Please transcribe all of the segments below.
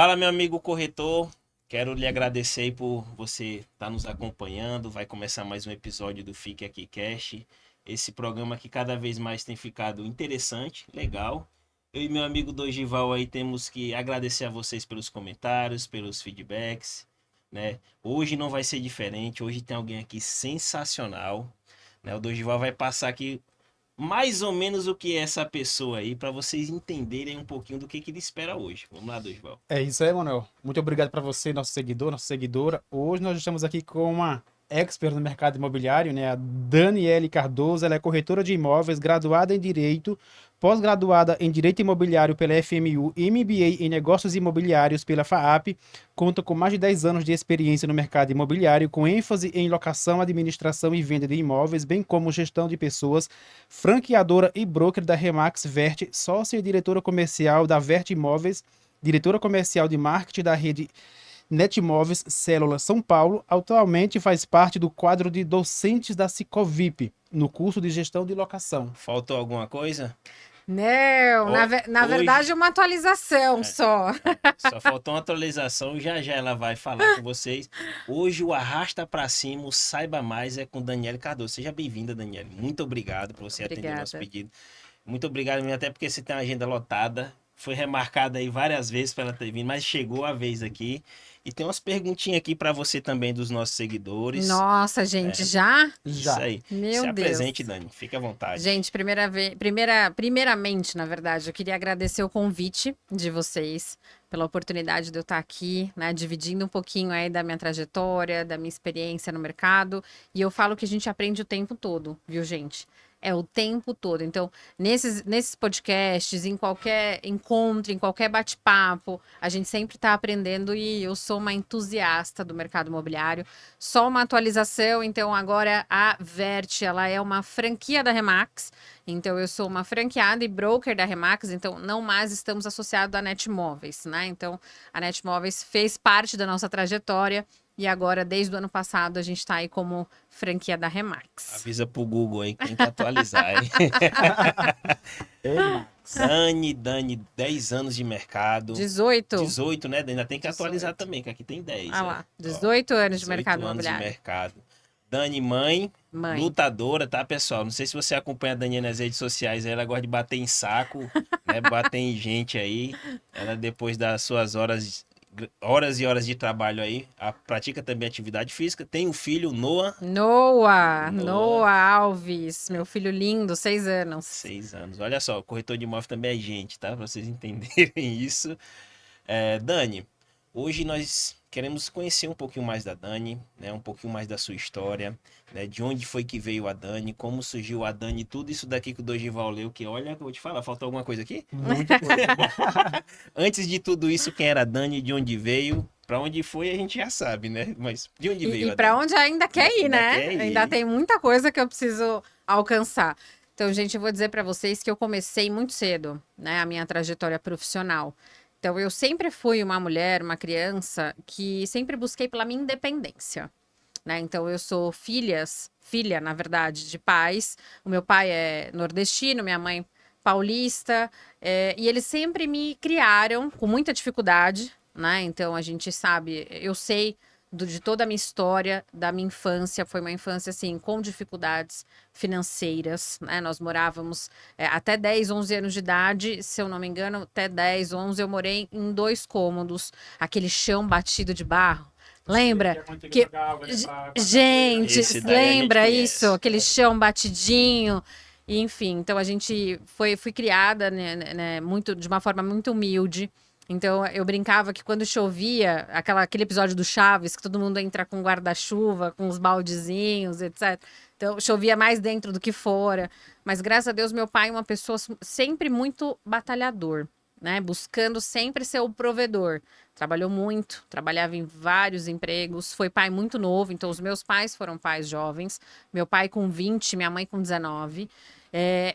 Fala, meu amigo corretor. Quero lhe agradecer aí por você estar nos acompanhando. Vai começar mais um episódio do Fique Aqui Cash. Esse programa que cada vez mais tem ficado interessante, legal. Eu e meu amigo Dogival aí temos que agradecer a vocês pelos comentários, pelos feedbacks, né? Hoje não vai ser diferente. Hoje tem alguém aqui sensacional, né? O Dogival vai passar aqui mais ou menos o que é essa pessoa aí, para vocês entenderem um pouquinho do que ele espera hoje. Vamos lá, Dorival. É isso aí, Manuel. Muito obrigado para você, nosso seguidor, nossa seguidora. Hoje nós estamos aqui com uma expert no mercado imobiliário, né? A Daniele Cardoso. Ela é corretora de imóveis, graduada em Direito, pós-graduada em Direito Imobiliário pela FMU, MBA em Negócios Imobiliários pela FAAP. Conta com mais de 10 anos de experiência no mercado imobiliário, com ênfase em locação, administração e venda de imóveis, bem como gestão de pessoas, franqueadora e broker da Remax Vert, sócia e diretora comercial da Vert Imóveis, diretora comercial de marketing da rede Netmóveis Célula São Paulo. Atualmente faz parte do quadro de docentes da Cicovip, no curso de gestão de locação. Faltou alguma coisa? Não, Ó, na verdade hoje é uma atualização é, só. só faltou uma atualização, já já ela vai falar com vocês. Hoje o Arrasta Pra Cima, o Saiba Mais é com Daniele Cardoso. Seja bem-vinda, Daniele. Muito obrigado por você atender o nosso Obrigada. pedido. Muito obrigado mesmo, até porque você tem uma agenda lotada. Foi remarcada aí várias vezes para ela ter vindo, mas chegou a vez aqui. E tem umas perguntinhas aqui para você também dos nossos seguidores. Nossa, gente, já? Isso Já. aí. Se Meu apresente, Deus. Dani. Fique à vontade. Gente, primeiramente, na verdade, eu queria agradecer o convite de vocês, pela oportunidade de eu estar aqui, né, dividindo um pouquinho aí da minha trajetória, da minha experiência no mercado. E eu falo que a gente aprende o tempo todo, viu, gente? É o tempo todo. Então, nesses podcasts, em qualquer encontro, em qualquer bate-papo, a gente sempre está aprendendo e eu sou uma entusiasta do mercado imobiliário. Só uma atualização, então agora a Vert, ela é uma franquia da Remax. Então eu sou uma franqueada e broker da Remax, então não mais estamos associados à Netmóveis, né? Então a Netmóveis fez parte da nossa trajetória e agora, desde o ano passado, a gente está aí como franquia da Remax. Avisa pro Google aí que tem que atualizar, hein? Ei, Dani, 10 anos de mercado. 18. 18, né? Ainda tem que atualizar 18. também, que aqui tem 10. Ah Ó. lá, Ó, 18 anos de 18 mercado anos de imobiliário. mercado. Dani, mãe, Mãe. lutadora, tá, pessoal? Não sei se você acompanha a Dani nas redes sociais, ela gosta de bater em saco, né? Bater em gente aí. Ela, depois das suas horas e horas de trabalho aí, pratica também atividade física. Tem um filho, Noah, Noah Alves, meu filho lindo, 6 anos. 6 anos. Olha só, corretor de imóvel também é gente, tá? Pra vocês entenderem isso. Dani, hoje nós queremos conhecer um pouquinho mais da Dani, né? Um pouquinho mais da sua história, né? De onde foi que veio a Dani, como surgiu a Dani, tudo isso daqui que o Dogival leu, que olha, eu vou te falar, faltou alguma coisa aqui? muita coisa. Antes de tudo isso, quem era a Dani, de onde veio, pra onde foi, a gente já sabe, né? Mas de onde veio E a para Dani? onde ainda quer ir, Ainda né? quer ir. Ainda tem muita coisa que eu preciso alcançar. Então, gente, eu vou dizer para vocês que eu comecei muito cedo, né, a minha trajetória profissional. Então, eu sempre fui uma mulher, uma criança que sempre busquei pela minha independência, né? Então, eu sou filha, na verdade, de pais. O meu pai é nordestino, minha mãe paulista, e eles sempre me criaram com muita dificuldade, né? Então, a gente sabe, eu sei de toda a minha história, da minha infância, foi uma infância, assim, com dificuldades financeiras, né? Nós morávamos até 10, 11 anos de idade, se eu não me engano, até 10, 11, eu morei em 2 cômodos, aquele chão batido de barro. Lembra? Que... Gente, Esse daí a gente lembra conhece. isso? Aquele chão batidinho. E, enfim, então a gente fui criada, né, muito, de uma forma muito humilde. Então eu brincava que quando chovia, aquele episódio do Chaves, que todo mundo entra com guarda-chuva, com os baldezinhos, etc. Então chovia mais dentro do que fora. Mas graças a Deus, meu pai é uma pessoa sempre muito batalhador, né? Buscando sempre ser o provedor. Trabalhou muito, trabalhava em vários empregos, foi pai muito novo, então os meus pais foram pais jovens. Meu pai com 20, minha mãe com 19.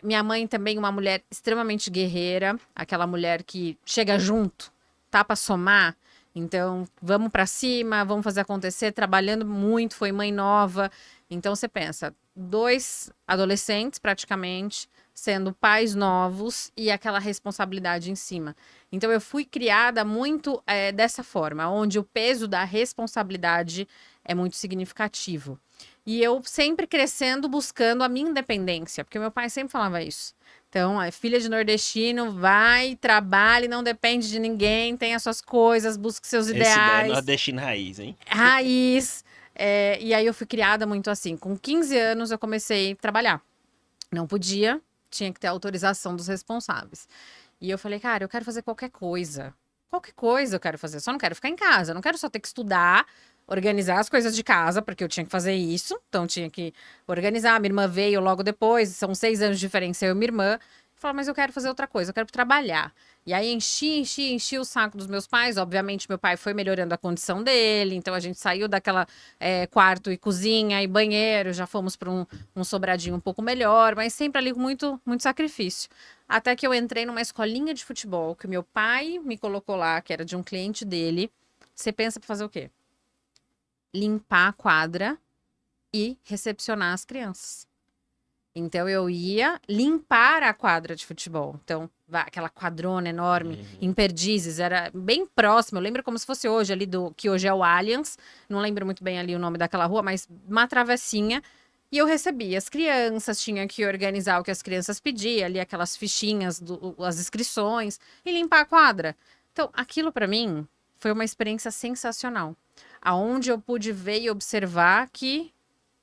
Minha mãe também uma mulher extremamente guerreira, aquela mulher que chega junto, tá para somar. Então, vamos para cima, vamos fazer acontecer, trabalhando muito, foi mãe nova. Então você pensa, 2 adolescentes praticamente, sendo pais novos e aquela responsabilidade em cima. Então eu fui criada muito dessa forma, onde o peso da responsabilidade é muito significativo. E eu sempre crescendo, buscando a minha independência, porque meu pai sempre falava isso. Então, é filha de nordestino, vai, trabalhe, não depende de ninguém, tem as suas coisas, busque seus Esse daí é ideais. nordestino raiz, hein? Raiz. E aí eu fui criada muito assim. Com 15 anos eu comecei a trabalhar. Não podia, tinha que ter autorização dos responsáveis. E eu falei, cara, eu quero fazer qualquer coisa. Qualquer coisa eu quero fazer, só não quero ficar em casa. Eu não quero só ter que estudar, organizar as coisas de casa, porque eu tinha que fazer isso. Então tinha que organizar. Minha irmã veio logo depois, são 6 anos de diferença eu e minha irmã. Falei, mas eu quero fazer outra coisa, eu quero trabalhar. E aí enchi o saco dos meus pais. Obviamente, meu pai foi melhorando a condição dele. Então a gente saiu daquela quarto e cozinha e banheiro, já fomos para um sobradinho um pouco melhor, mas sempre ali com muito, muito sacrifício. Até que eu entrei numa escolinha de futebol, que meu pai me colocou lá, que era de um cliente dele. Você pensa para fazer o quê? Limpar a quadra e recepcionar as crianças. Então eu ia limpar a quadra de futebol. Então, aquela quadrona enorme, em Perdizes, era bem próximo. Eu lembro como se fosse hoje, ali do que hoje é o Allianz. Não lembro muito bem ali o nome daquela rua, mas uma travessinha. E eu recebia as crianças, tinha que organizar o que as crianças pediam, ali aquelas fichinhas, as inscrições, e limpar a quadra. Então, aquilo para mim foi uma experiência sensacional. Aonde eu pude ver e observar que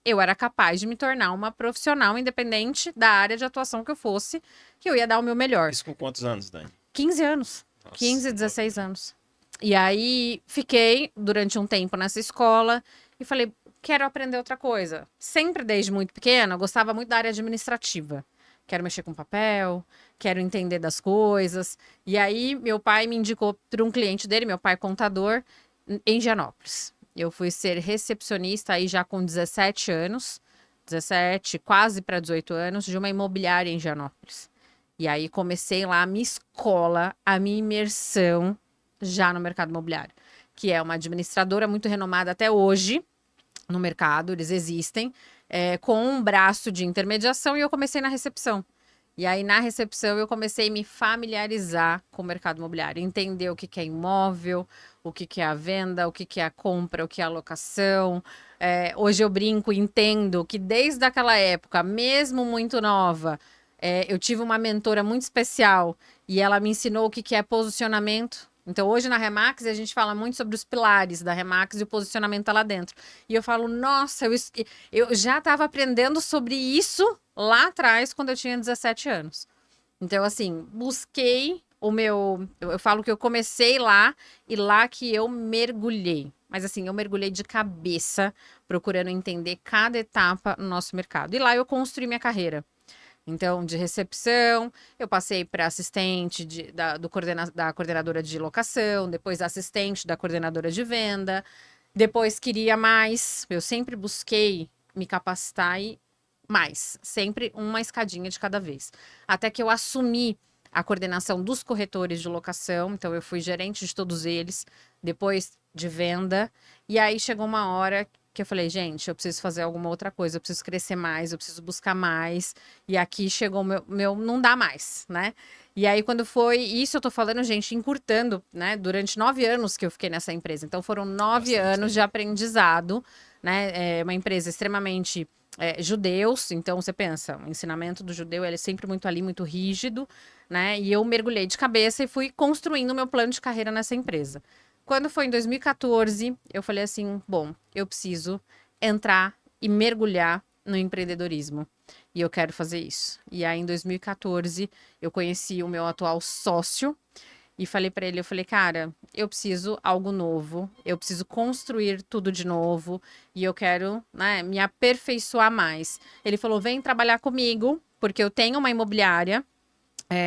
eu era capaz de me tornar uma profissional independente da área de atuação que eu fosse, que eu ia dar o meu melhor. Isso com quantos anos, Dani? 15 anos. Nossa, 15, 16 anos. E aí fiquei durante um tempo nessa escola e falei, quero aprender outra coisa. Sempre desde muito pequena, eu gostava muito da área administrativa. Quero mexer com papel, quero entender das coisas. E aí meu pai me indicou para um cliente dele, meu pai é contador, em Gianópolis. Eu fui ser recepcionista aí já com 17 anos, 17, quase para 18 anos, de uma imobiliária em Gianópolis. E aí comecei lá a minha escola, a minha imersão já no mercado imobiliário, que é uma administradora muito renomada até hoje no mercado, eles existem, com um braço de intermediação, e eu comecei na recepção. E aí, na recepção, eu comecei a me familiarizar com o mercado imobiliário, entender o que é imóvel, o que é a venda, o que é a compra, o que é a locação. Hoje eu brinco e entendo que desde aquela época, mesmo muito nova, eu tive uma mentora muito especial e ela me ensinou o que é posicionamento. Então, hoje na Remax, a gente fala muito sobre os pilares da Remax e o posicionamento tá lá dentro. E eu falo, nossa, eu já estava aprendendo sobre isso lá atrás, quando eu tinha 17 anos. Então, assim, busquei o meu... Eu falo que eu comecei lá e lá que eu mergulhei. Mas, assim, eu mergulhei de cabeça, procurando entender cada etapa no nosso mercado. E lá eu construí minha carreira. Então, de recepção, eu passei para assistente da coordenadora de locação, depois assistente da coordenadora de venda, depois queria mais. Eu sempre busquei me capacitar e mais, sempre uma escadinha de cada vez. Até que eu assumi a coordenação dos corretores de locação, então eu fui gerente de todos eles, depois de venda, e aí chegou uma hora que eu falei, gente, eu preciso fazer alguma outra coisa, eu preciso crescer mais, eu preciso buscar mais. E aqui chegou o meu não dá mais, né? E aí, quando foi isso, eu tô falando, gente, encurtando, né? Durante 9 anos que eu fiquei nessa empresa. Então, foram 9 anos de aprendizado, né? É uma empresa extremamente judeus. Então, você pensa, o ensinamento do judeu, ele é sempre muito ali, muito rígido, né? E eu mergulhei de cabeça e fui construindo o meu plano de carreira nessa empresa. Quando foi em 2014, eu falei assim, bom, eu preciso entrar e mergulhar no empreendedorismo. E eu quero fazer isso. E aí, em 2014, eu conheci o meu atual sócio e falei para ele, eu falei, cara, eu preciso algo novo, eu preciso construir tudo de novo e eu quero, né, me aperfeiçoar mais. Ele falou, vem trabalhar comigo, porque eu tenho uma imobiliária,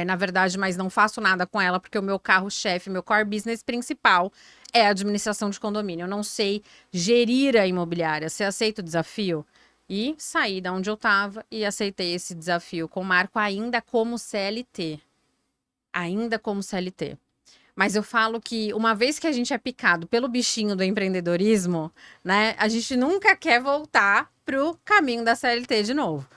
na verdade, mas não faço nada com ela, porque o meu carro-chefe, meu core business principal é a administração de condomínio. Eu não sei gerir a imobiliária. Você aceita o desafio? E saí da onde eu estava e aceitei esse desafio com o Marco ainda como CLT. Ainda como CLT. Mas eu falo que uma vez que a gente é picado pelo bichinho do empreendedorismo, né, a gente nunca quer voltar pro caminho da CLT de novo.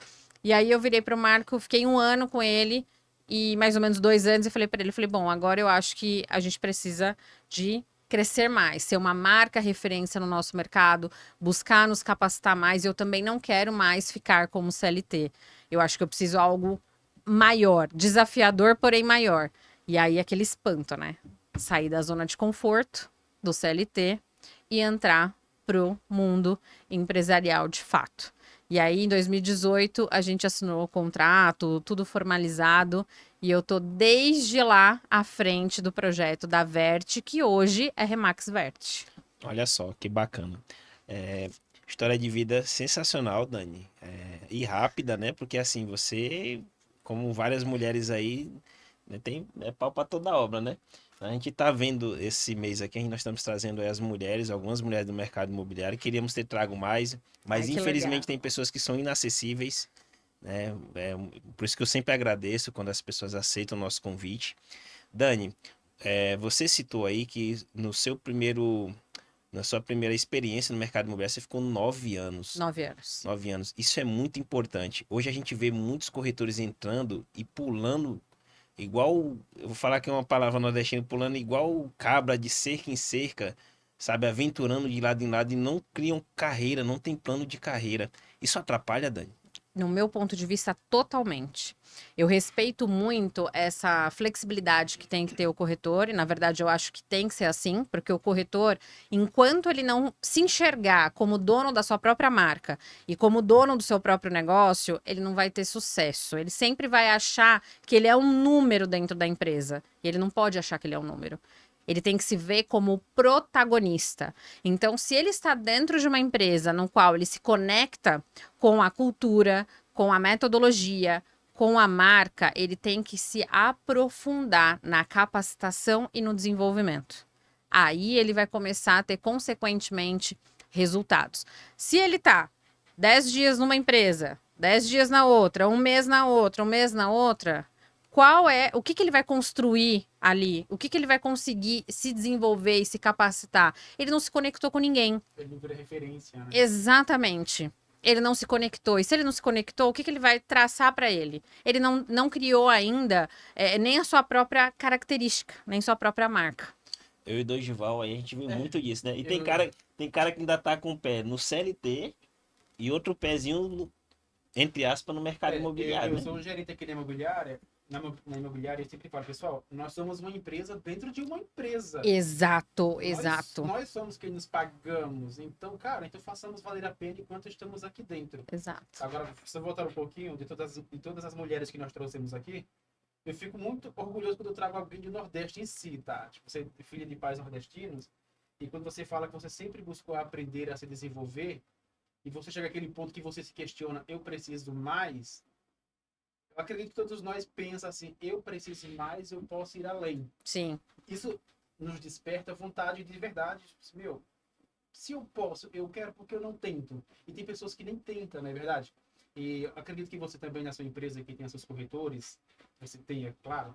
E aí eu virei pro Marco, fiquei 1 ano com ele e mais ou menos 2 anos e falei para ele, falei, bom, agora eu acho que a gente precisa de crescer mais, ser uma marca referência no nosso mercado, buscar nos capacitar mais. Eu também não quero mais ficar como CLT. Eu acho que eu preciso algo maior, desafiador, porém maior. E aí aquele espanto, né? Sair da zona de conforto do CLT e entrar pro mundo empresarial de fato. E aí, em 2018, a gente assinou o contrato, tudo formalizado, e eu tô desde lá à frente do projeto da Vert, que hoje é Remax Vert. Olha só, que bacana. É, história de vida sensacional, Dani. E rápida, né? Porque assim, você, como várias mulheres aí, né, tem pau pra toda obra, né? A gente tá vendo esse mês aqui, nós estamos trazendo aí as mulheres, algumas mulheres do mercado imobiliário. Queríamos ter trago mais, Ai, mas que legal. infelizmente tem pessoas que são inacessíveis, né? Por isso que eu sempre agradeço quando as pessoas aceitam o nosso convite. Dani, você citou aí que na sua primeira experiência no mercado imobiliário, você ficou 9 anos. 9 anos. 9 anos. Isso é muito importante. Hoje a gente vê muitos corretores entrando e pulando igual. Eu vou falar que é uma palavra nordestina, pulando igual cabra de cerca em cerca, sabe? Aventurando de lado em lado e não criam carreira, não tem plano de carreira. Isso atrapalha, Dani? No meu ponto de vista, totalmente. Eu respeito muito essa flexibilidade que tem que ter o corretor, e na verdade eu acho que tem que ser assim, porque o corretor, enquanto ele não se enxergar como dono da sua própria marca e como dono do seu próprio negócio, ele não vai ter sucesso. Ele sempre vai achar que ele é um número dentro da empresa, e ele não pode achar que ele é um número. Ele tem que se ver como protagonista. Então, se ele está dentro de uma empresa no qual ele se conecta com a cultura, com a metodologia, com a marca, ele tem que se aprofundar na capacitação e no desenvolvimento. Aí ele vai começar a ter, consequentemente, resultados. Se ele está 10 dias numa empresa, 10 dias na outra, um mês na outra, um mês na outra, o que ele vai construir ali? O que ele vai conseguir se desenvolver e se capacitar? Ele não se conectou com ninguém. Ele não vira referência, né? Exatamente. Ele não se conectou. E se ele não se conectou, o que ele vai traçar para ele? Ele não criou ainda nem a sua própria característica, nem sua própria marca. Eu e Dorival aí a gente vê muito disso, né? E eu- tem cara que ainda tá com o pé no CLT e outro pezinho, entre aspas, no mercado imobiliário, eu né? sou um gerente aqui da imobiliária. Na imobiliária, eu sempre falo, pessoal, nós somos uma empresa dentro de uma empresa. Exato, Nós, exato. nós somos quem nos pagamos. Então, cara, então façamos valer a pena enquanto estamos aqui dentro. Exato. Agora, se eu voltar um pouquinho de todas as mulheres que nós trouxemos aqui, eu fico muito orgulhoso quando eu trago alguém do Nordeste em si, tá? Tipo, você é filha de pais nordestinos, e quando você fala que você sempre buscou aprender a se desenvolver, e você chega àquele ponto que você se questiona, eu preciso mais, eu acredito que todos nós pensam assim, eu preciso mais, eu posso ir além. Sim. Isso nos desperta vontade de verdade. Tipo, meu, se eu posso, eu quero porque eu não tento. E tem pessoas que nem tentam, não é verdade? E eu acredito que você também na sua empresa que tem seus corretores, você tem, é claro,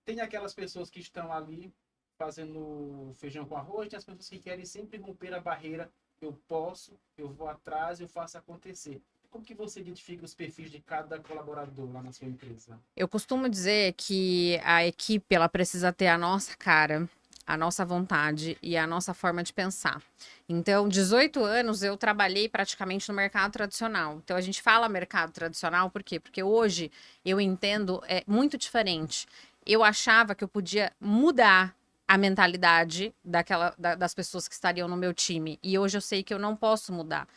tem aquelas pessoas que estão ali fazendo feijão com arroz, tem as pessoas que querem sempre romper a barreira. Eu posso, eu vou atrás, eu faço acontecer. Como que você identifica os perfis de cada colaborador lá na sua empresa? Eu costumo dizer que a equipe ela precisa ter a nossa cara, a nossa vontade e a nossa forma de pensar. Então, 18 anos eu trabalhei praticamente no mercado tradicional. Então, a gente fala mercado tradicional por quê? Porque hoje eu entendo muito diferente. Eu achava que eu podia mudar a mentalidade das pessoas que estariam no meu time. E hoje eu sei que eu não posso mudar.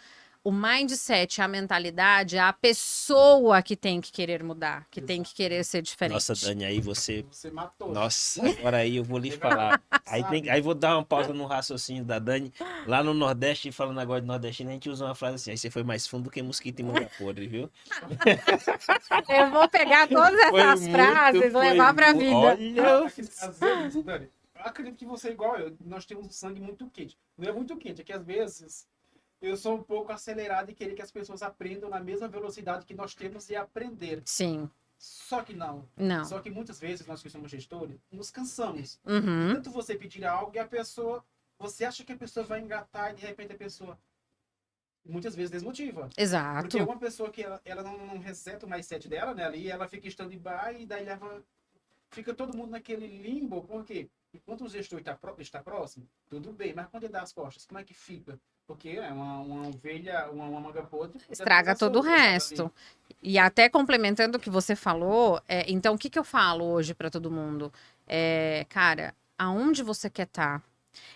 O mindset, a mentalidade, é a pessoa que tem que querer mudar, que tem que querer ser Nossa, diferente. Dani, aí você. Você matou. Nossa, agora aí eu vou lhe falar. Aí vou dar uma pausa no raciocínio da Dani. Lá no Nordeste, falando agora de nordestino, a gente usa uma frase assim: aí você foi mais fundo que mosquito e manga podre, viu? Eu vou pegar todas essas frases e levar pra vida. Olha, Às vezes, Dani, eu acredito que você é igual eu. Nós temos um sangue muito quente. Não é muito quente, é que às vezes eu sou um pouco acelerado e querer que as pessoas aprendam na mesma velocidade que nós temos e aprender. Sim, Só que não. Não. Só que muitas vezes nós que somos gestores, nos cansamos. Uhum. Tanto você pedir algo e a pessoa, você acha que a pessoa vai engatar e de repente a pessoa muitas vezes desmotiva. Porque é Exato. uma pessoa que ela não reseta o mindset dela, né? Ali ela fica stand-by e daí leva. Fica todo mundo naquele limbo, porque enquanto o gestor está próximo, tudo bem, mas quando ele dá as costas, como é que fica? Porque é uma ovelha, uma manga podre. Estraga todo o resto. E até complementando o que você falou, então o que eu falo hoje para todo mundo? Cara, aonde você quer estar?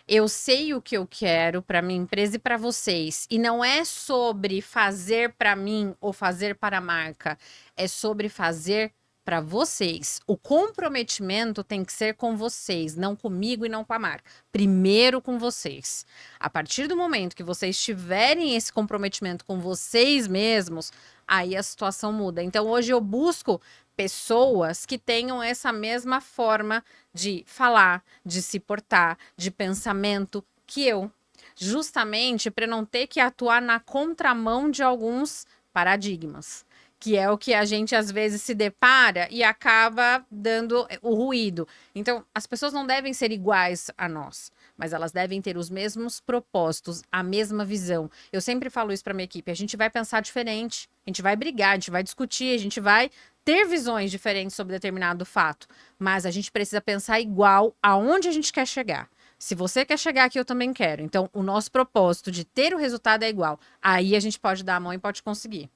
Eu sei o que eu quero para minha empresa e para vocês. E não é sobre fazer para mim ou fazer para a marca. É sobre fazer para vocês. O comprometimento tem que ser com vocês, não comigo e não com a marca. Primeiro com vocês. A partir do momento que vocês tiverem esse comprometimento com vocês mesmos, aí a situação muda. Então hoje eu busco pessoas que tenham essa mesma forma de falar, de se portar, de pensamento que eu. Justamente para não ter que atuar na contramão de alguns paradigmas. Que é o que a gente às vezes se depara e acaba dando o ruído. Então, as pessoas não devem ser iguais a nós, mas elas devem ter os mesmos propósitos, a mesma visão. Eu sempre falo isso para minha equipe: a gente vai pensar diferente, a gente vai brigar, a gente vai discutir, a gente vai ter visões diferentes sobre determinado fato, mas a gente precisa pensar igual aonde a gente quer chegar. Se você quer chegar aqui, eu também quero. Então, o nosso propósito de ter o resultado é igual. Aí a gente pode dar a mão e pode conseguir.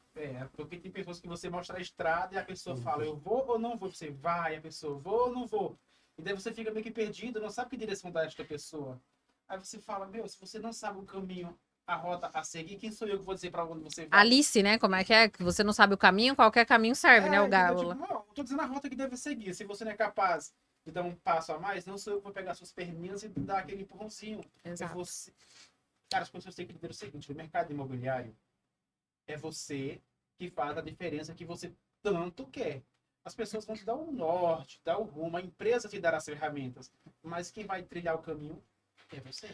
Porque tem pessoas que você mostra a estrada e a pessoa fala, eu vou ou não vou? Você vai, a pessoa, vou ou não vou? E daí você fica meio que perdido, não sabe que direção dar esta pessoa. Aí você fala, meu, se você não sabe o caminho, a rota a seguir, quem sou eu que vou dizer pra onde você vai? Alice, né? Como é que é? Que você não sabe o caminho, qualquer caminho serve, né? O galo. Tipo, não, tô dizendo a rota que deve seguir. Se você não é capaz de dar um passo a mais, não sou eu que vou pegar suas perninhas e dar aquele empurrãozinho. Exato. Você... Cara, as pessoas têm que entender o seguinte, no mercado imobiliário, é você que faz a diferença que você tanto quer. As pessoas vão te dar o norte, dar o rumo, a empresa te dará as ferramentas, mas quem vai trilhar o caminho é você.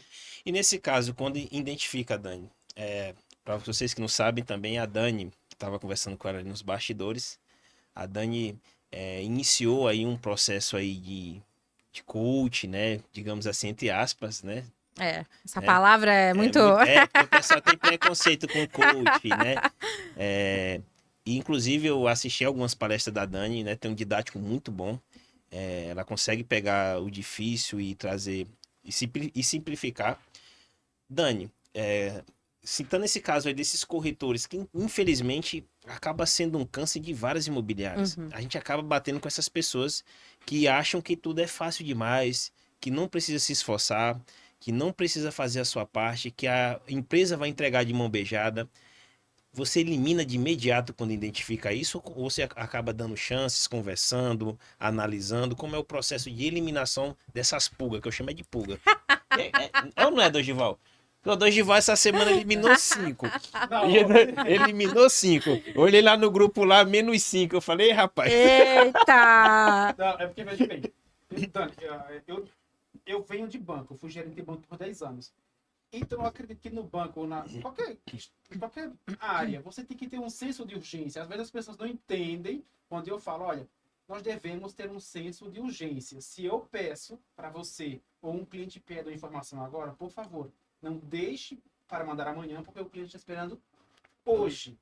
E nesse caso, quando identifica a Dani, para vocês que não sabem também, a Dani, estava conversando com ela ali nos bastidores, a Dani iniciou aí um processo aí de coach, né? Digamos assim, entre aspas, né? Essa palavra é muito... Porque o pessoal tem preconceito com coach, né? E, inclusive, eu assisti algumas palestras da Dani, né? Tem um didático muito bom. Ela consegue pegar o difícil e trazer e simplificar. Dani, citando esse caso aí desses corretores, que infelizmente acaba sendo um câncer de várias imobiliárias. Uhum. A gente acaba batendo com essas pessoas que acham que tudo é fácil demais, que não precisa se esforçar, que não precisa fazer a sua parte, que a empresa vai entregar de mão beijada. Você elimina de imediato quando identifica isso ou você acaba dando chances, conversando, analisando? Como é o processo de eliminação dessas pulgas, que eu chamo de pulga? Ou não é, Dorival? O Dorival essa semana eliminou 5. Eliminou 5. Olhei lá no grupo lá, -5. Eu falei, rapaz. Eita! Não, é porque, veja bem, Dani, eu venho de banco, eu fui gerente de banco por 10 anos. Então, eu acredito que no banco, em qualquer área, você tem que ter um senso de urgência. Às vezes as pessoas não entendem quando eu falo, olha, nós devemos ter um senso de urgência. Se eu peço para você, ou um cliente pede uma informação agora, por favor, não deixe para mandar amanhã, porque o cliente está esperando hoje.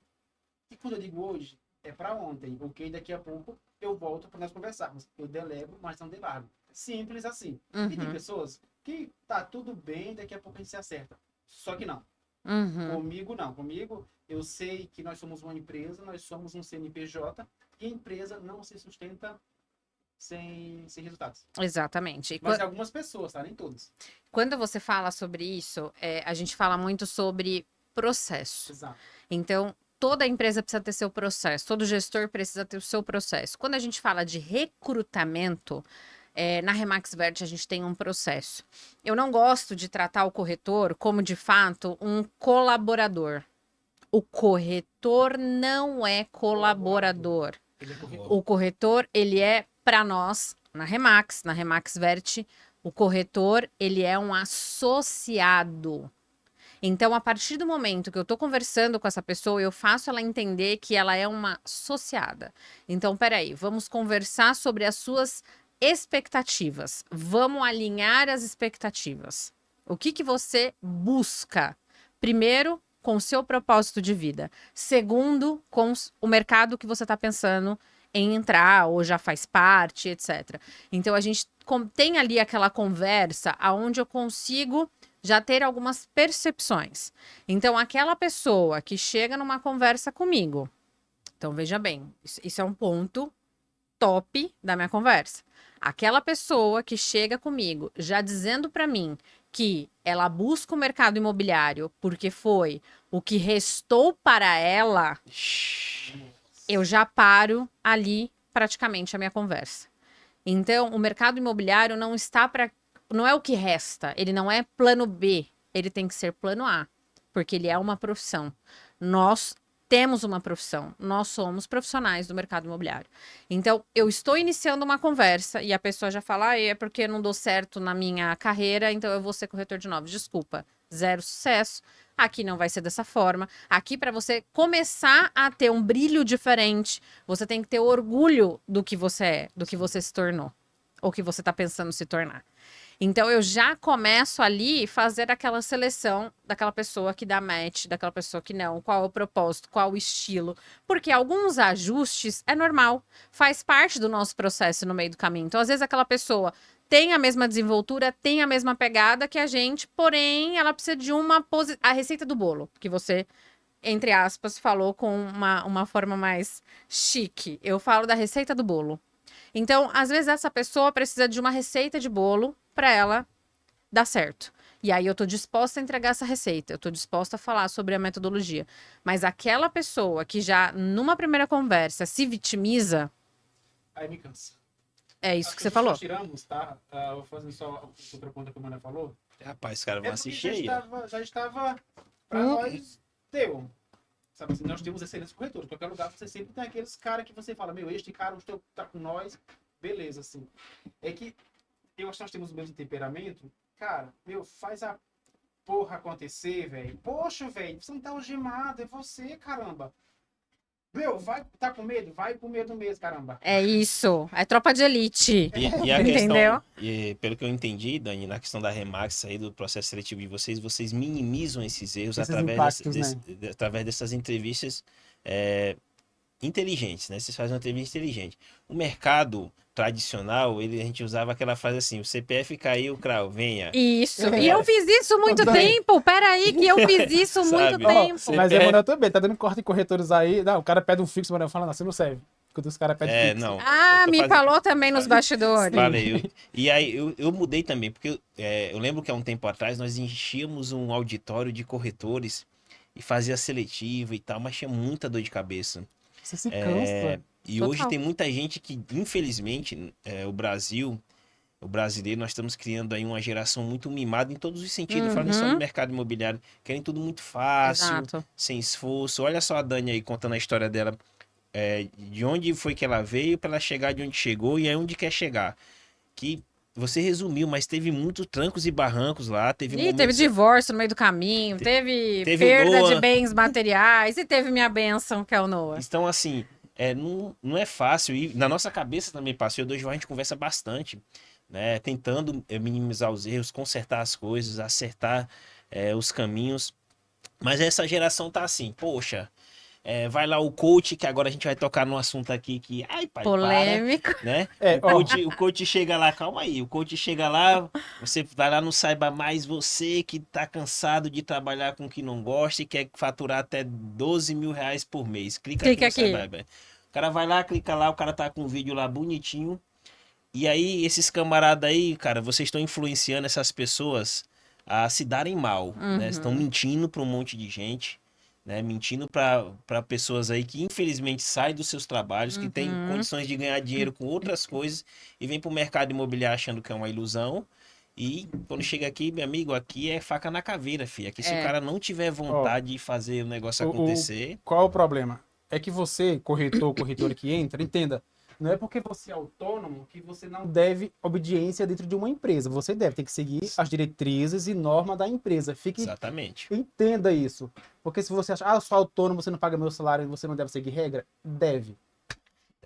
E quando eu digo hoje, é para ontem, ok? Daqui a pouco eu volto para nós conversarmos. Eu delego, mas não delargo. Simples assim. Uhum. E tem pessoas que tá tudo bem, daqui a pouco a gente se acerta. Só que não. Uhum. Comigo não. Comigo eu sei que nós somos uma empresa, nós somos um CNPJ e a empresa não se sustenta sem resultados. Exatamente. Mas algumas pessoas, tá? Nem todas. Quando você fala sobre isso, a gente fala muito sobre processo. Exato. Então, toda empresa precisa ter seu processo, todo gestor precisa ter o seu processo. Quando a gente fala de recrutamento, na Remax Vert a gente tem um processo. Eu não gosto de tratar o corretor como, de fato, um colaborador. O corretor não é colaborador. Ele é corretor. O corretor, ele é, para nós, na Remax Vert, o corretor, ele é um associado. Então, a partir do momento que eu tô conversando com essa pessoa, eu faço ela entender que ela é uma associada. Então, peraí, vamos conversar sobre as suas expectativas. Vamos alinhar as expectativas. O que que você busca? Primeiro, com o seu propósito de vida. Segundo, com o mercado que você está pensando em entrar ou já faz parte, etc. Então, a gente tem ali aquela conversa aonde eu consigo já ter algumas percepções. Então, aquela pessoa que chega numa conversa comigo, então veja bem, isso é um ponto top da minha conversa. Aquela pessoa que chega comigo já dizendo para mim que ela busca o mercado imobiliário porque foi o que restou para ela, eu já paro ali praticamente a minha conversa. Então, o mercado imobiliário não está para, não é o que resta, ele não é plano B, ele tem que ser plano A, porque ele é uma profissão. Nós temos uma profissão, nós somos profissionais do mercado imobiliário. Então, eu estou iniciando uma conversa e a pessoa já fala, é porque eu não dou certo na minha carreira, então eu vou ser corretor de imóveis. Desculpa, zero sucesso. Aqui não vai ser dessa forma. Aqui, para você começar a ter um brilho diferente, você tem que ter orgulho do que você é, do que você se tornou, ou que você está pensando se tornar. Então, eu já começo ali fazer aquela seleção daquela pessoa que dá match, daquela pessoa que não, qual é o propósito, qual o estilo. Porque alguns ajustes é normal, faz parte do nosso processo no meio do caminho. Então, às vezes, aquela pessoa tem a mesma desenvoltura, tem a mesma pegada que a gente, porém, ela precisa de a receita do bolo, que você, entre aspas, falou com uma forma mais chique. Eu falo da receita do bolo. Então, às vezes, essa pessoa precisa de uma receita de bolo para ela dar certo. E aí eu tô disposta a entregar essa receita, eu tô disposta a falar sobre a metodologia. Mas aquela pessoa que já, numa primeira conversa, se vitimiza, Aí me cansa. é isso Acho que você nós falou. tiramos, tá? Vou fazer só outra conta que a Mana falou. Rapaz, os caras vão É porque assistir aí, ó. já estava para nós, deu. Sabe assim, nós temos excelentes corretores. Em qualquer lugar você sempre tem aqueles caras que você fala, meu, este cara tá com nós, beleza, assim. É que eu acho que nós temos o mesmo temperamento. Cara, meu, faz a porra acontecer, velho. Poxa, velho, você não tá algemado, é você, caramba. Meu, vai, tá com medo? Vai com medo mesmo, caramba. É isso, é tropa de elite. E a Entendeu? questão, pelo que eu entendi, Dani, na questão da Remax aí, do processo seletivo de vocês minimizam esses erros Esses através, impactos, né? através dessas entrevistas inteligentes, né? Vocês fazem uma entrevista inteligente. O mercado tradicional, a gente usava aquela frase assim, o CPF caiu, crau, venha. Isso. É. E eu fiz isso muito Também. tempo. Peraí, que eu fiz isso muito Sabe? tempo. Ó, Mas CPF. Emanuel também, tá dando corte em corretores aí. Não, o cara pede um fixo, o Emanuel fala, não, você não serve. Quando os caras pedem fixo. Não. Ah, eu tô me fazendo- falou também nos bastidores. Falei. E aí eu mudei também, porque eu lembro que há um tempo atrás nós enchíamos um auditório de corretores e fazia seletiva e tal, mas tinha muita dor de cabeça. Você se cansa. E Total. hoje tem muita gente que, infelizmente, o brasileiro, nós estamos criando aí uma geração muito mimada em todos os sentidos, falando só do mercado imobiliário, querem tudo muito fácil, Exato. sem esforço. Olha só a Dani aí contando a história dela, de onde foi que ela veio para ela chegar de onde chegou e aonde quer chegar. Que você resumiu, mas teve muitos trancos e barrancos lá, teve E teve momentos... divórcio no meio do caminho, teve teve o perda de Noah. bens materiais e teve minha bênção, que é o Noah. Então, assim, não é fácil. E na nossa cabeça também passou. Eu e o João, a gente conversa bastante, né? Tentando minimizar os erros, consertar as coisas, acertar os caminhos. Mas essa geração tá assim, poxa, vai lá o coach, que agora a gente vai tocar num assunto aqui que, ai, pai, Polêmico. para, né? Ó, O coach chega lá, calma aí, o coach chega lá, você vai lá no Saiba Mais, você que tá cansado de trabalhar com o que não gosta e quer faturar até 12 mil reais por mês. Clica Clica aqui no aqui. Saiba. O cara vai lá, clica lá, o cara tá com um vídeo lá bonitinho. E aí, esses camaradas aí, cara, vocês estão influenciando essas pessoas a se darem mal, né? Estão mentindo para um monte de gente, né? Mentindo para pessoas aí que infelizmente saem dos seus trabalhos, que têm condições de ganhar dinheiro com outras coisas e vêm para o mercado imobiliário achando que é uma ilusão. E quando chega aqui, meu amigo, aqui é faca na caveira, filho. Aqui se o cara não tiver vontade de fazer o negócio acontecer... Qual o problema? É que você, corretor, corretora que entra, entenda. Não é porque você é autônomo que você não deve obediência dentro de uma empresa. Você deve ter que seguir as diretrizes e normas da empresa. Exatamente. Entenda isso. Porque se você acha, eu sou autônomo, você não paga meu salário e você não deve seguir regra, deve.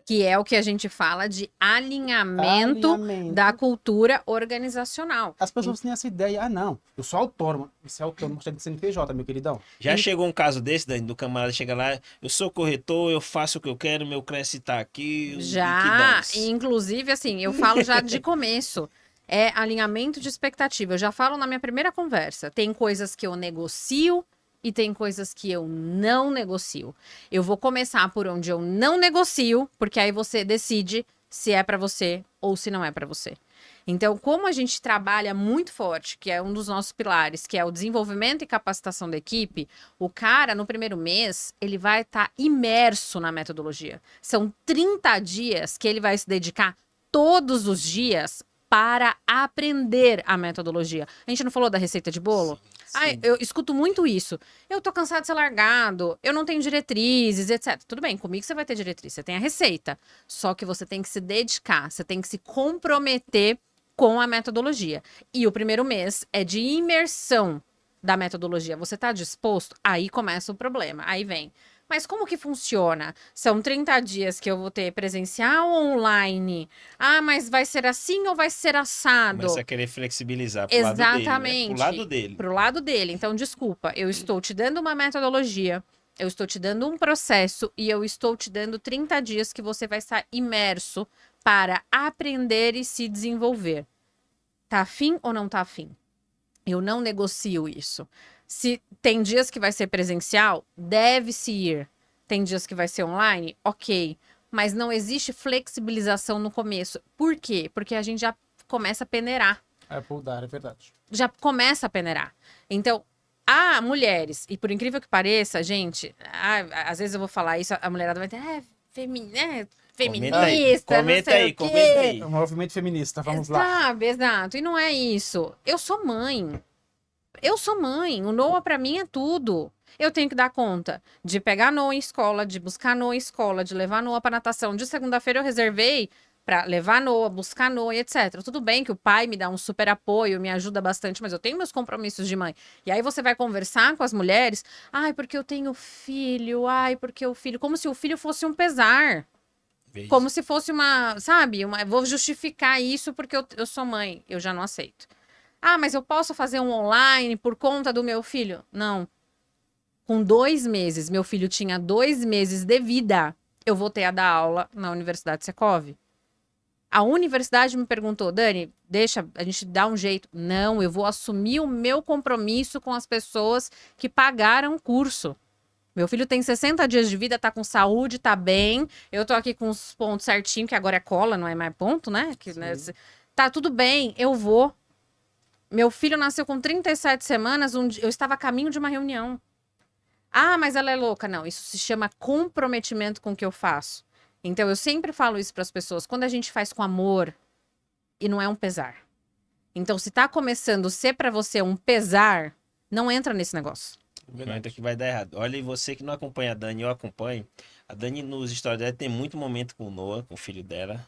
Que é o que a gente fala de alinhamento da cultura organizacional. As pessoas têm essa ideia, não, eu sou autônomo. Você é autônomo, você tem CNPJ, meu queridão. Já chegou um caso desse, Dani, do camarada chega lá, eu sou corretor, eu faço o que eu quero, meu Cresce tá aqui. Já, inclusive, assim, eu falo já de começo. É alinhamento de expectativa. Eu já falo na minha primeira conversa. Tem coisas que eu negocio e tem coisas que eu não negocio. Eu vou começar por onde eu não negocio, porque aí você decide se é para você ou se não é para você. Então, como a gente trabalha muito forte, que é um dos nossos pilares, que é o desenvolvimento e capacitação da equipe, o cara, no primeiro mês, ele vai estar imerso na metodologia. São 30 dias que ele vai se dedicar todos os dias para aprender a metodologia. A gente não falou da receita de bolo? Sim. Ai, eu escuto muito isso. Eu tô cansado de ser largado, eu não tenho diretrizes, etc. Tudo bem, comigo você vai ter diretriz, você tem a receita. Só que você tem que se dedicar, você tem que se comprometer com a metodologia. E o primeiro mês é de imersão da metodologia. Você tá disposto? Aí começa o problema. Aí vem. Mas como que funciona? São 30 dias que eu vou ter presencial ou online? Ah, mas vai ser assim ou vai ser assado? Começa a querer flexibilizar pro lado dele, né? Pro lado dele. Pro lado dele. Então, desculpa, eu estou te dando uma metodologia, eu estou te dando um processo e eu estou te dando 30 dias que você vai estar imerso para aprender e se desenvolver. Tá afim ou não tá afim? Eu não negocio isso. Se tem dias que vai ser presencial, deve-se ir. Tem dias que vai ser online, ok. Mas não existe flexibilização no começo. Por quê? Porque a gente já começa a peneirar. É pular, é verdade. Já começa a peneirar. Então, mulheres, e por incrível que pareça, gente, às vezes eu vou falar isso, a mulherada vai ter, feminista, comenta aí. É um movimento feminista, vamos lá. Sabe, exato. E não é isso. Eu sou mãe. O Noah pra mim é tudo. Eu tenho que dar conta de pegar Noah em escola, de buscar Noah em escola, de levar Noah pra natação. De segunda-feira eu reservei pra levar Noah, buscar Noah, etc. Tudo bem que o pai me dá um super apoio, me ajuda bastante, mas eu tenho meus compromissos de mãe. E aí você vai conversar com as mulheres, porque eu tenho filho, porque o filho... Como se o filho fosse um pesar. Como se fosse vou justificar isso porque eu sou mãe. Eu já não aceito. Mas eu posso fazer um online por conta do meu filho? Não. Com 2 meses, meu filho tinha 2 meses de vida, eu voltei a dar aula na Universidade Secov. A universidade me perguntou, Dani, deixa a gente dar um jeito. Não, eu vou assumir o meu compromisso com as pessoas que pagaram o curso. Meu filho tem 60 dias de vida, tá com saúde, tá bem. Eu tô aqui com os pontos certinho, que agora é cola, não é mais ponto, né? Tá tudo bem, eu vou. Meu filho nasceu com 37 semanas, eu estava a caminho de uma reunião. Mas ela é louca. Não, isso se chama comprometimento com o que eu faço. Então, eu sempre falo isso para as pessoas. Quando a gente faz com amor, e não é um pesar. Então, se tá começando a ser para você um pesar, não entra nesse negócio. Não entra que vai dar errado. Olha, e você que não acompanha a Dani, eu acompanho. A Dani, nos stories dela, tem muito momento com o Noah, com o filho dela.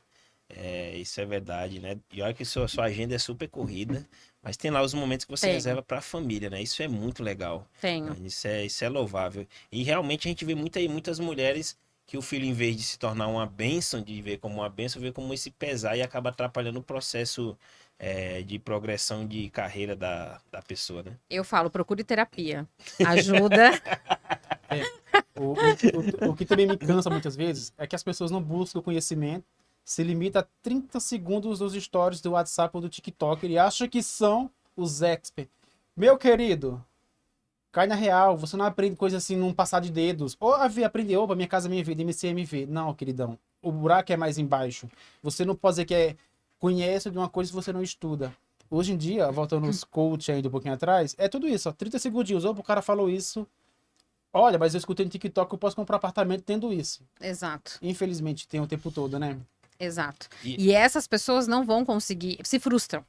Isso é verdade, né? E olha que sua agenda é super corrida, mas tem lá os momentos que você reserva para a família, né? Isso é muito legal. Tenho. Isso é louvável. E realmente a gente vê muitas mulheres que o filho, em vez de se tornar uma bênção, de ver como uma bênção, vê como esse pesar e acaba atrapalhando o processo de progressão de carreira da pessoa, né? Eu falo, procure terapia. Ajuda. O que também me cansa muitas vezes é que as pessoas não buscam o conhecimento, se limita a 30 segundos nos stories do WhatsApp ou do TikTok e acha que são os experts. Meu querido, cai na real, você não aprende coisa assim num passar de dedos. Ou aprende, opa, minha casa, minha vida, MCMV. Não, queridão, o buraco é mais embaixo. Você não pode dizer que conhece de uma coisa se você não estuda. Hoje em dia, voltando nos coach ainda um pouquinho atrás, é tudo isso, 30 segundinhos. Opa, o cara falou isso. Olha, mas eu escutei no TikTok que eu posso comprar apartamento tendo isso. Exato. Infelizmente, tem o tempo todo, né? Exato. E essas pessoas não vão conseguir, se frustram.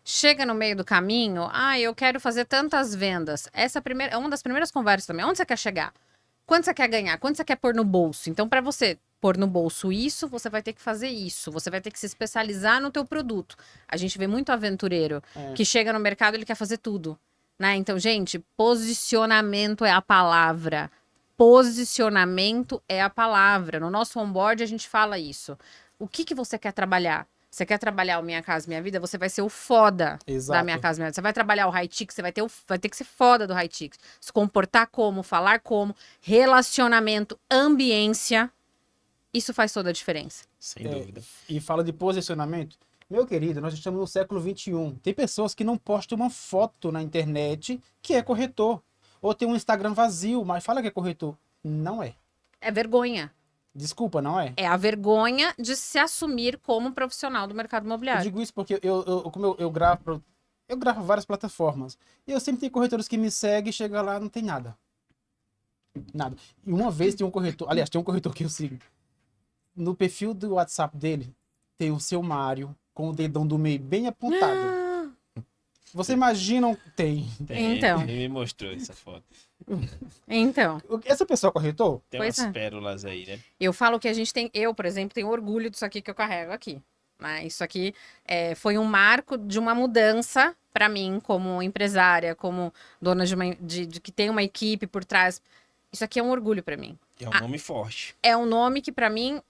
Chega no meio do caminho, eu quero fazer tantas vendas. Essa é uma das primeiras conversas também. Onde você quer chegar? Quanto você quer ganhar? Quanto você quer pôr no bolso? Então, para você pôr no bolso isso, você vai ter que fazer isso. Você vai ter que se especializar no teu produto. A gente vê muito aventureiro que chega no mercado, ele quer fazer tudo, né? Então, gente, posicionamento é a palavra. Posicionamento é a palavra. No nosso onboard a gente fala isso. O que que você quer trabalhar? Você quer trabalhar o Minha Casa Minha Vida? Você vai ser o foda Exato. da Minha Casa Minha Vida. Você vai trabalhar o high ticket, você vai ter que ser foda do high ticket. Se comportar como, falar como, relacionamento, ambiência. Isso faz toda a diferença. Sem dúvida. E fala de posicionamento. Meu querido, nós estamos no século XXI. Tem pessoas que não postam uma foto na internet que é corretor. Ou tem um Instagram vazio, mas fala que é corretor. Não é. É vergonha. Desculpa, não é? É a vergonha de se assumir como profissional do mercado Eu imobiliário. digo isso porque eu gravo várias plataformas. E eu sempre tenho corretores que me seguem e chega lá não tem nada. Nada. E uma vez tem um corretor, aliás, tem um corretor que eu sigo. No perfil do WhatsApp dele, tem o seu Mário com o dedão do meio bem apontado. Você imagina? Tem. Então. Ele me mostrou essa foto. Então, Essa pessoa é corretor? Tem Pois umas é. pérolas aí, né? eu falo que a gente tem... Eu, por exemplo, tenho orgulho disso aqui que eu carrego aqui. Né? Isso aqui foi um marco de uma mudança para mim, como empresária, como dona de que tem uma equipe por trás. Isso aqui é um orgulho para mim. É um nome forte. É um nome que para mim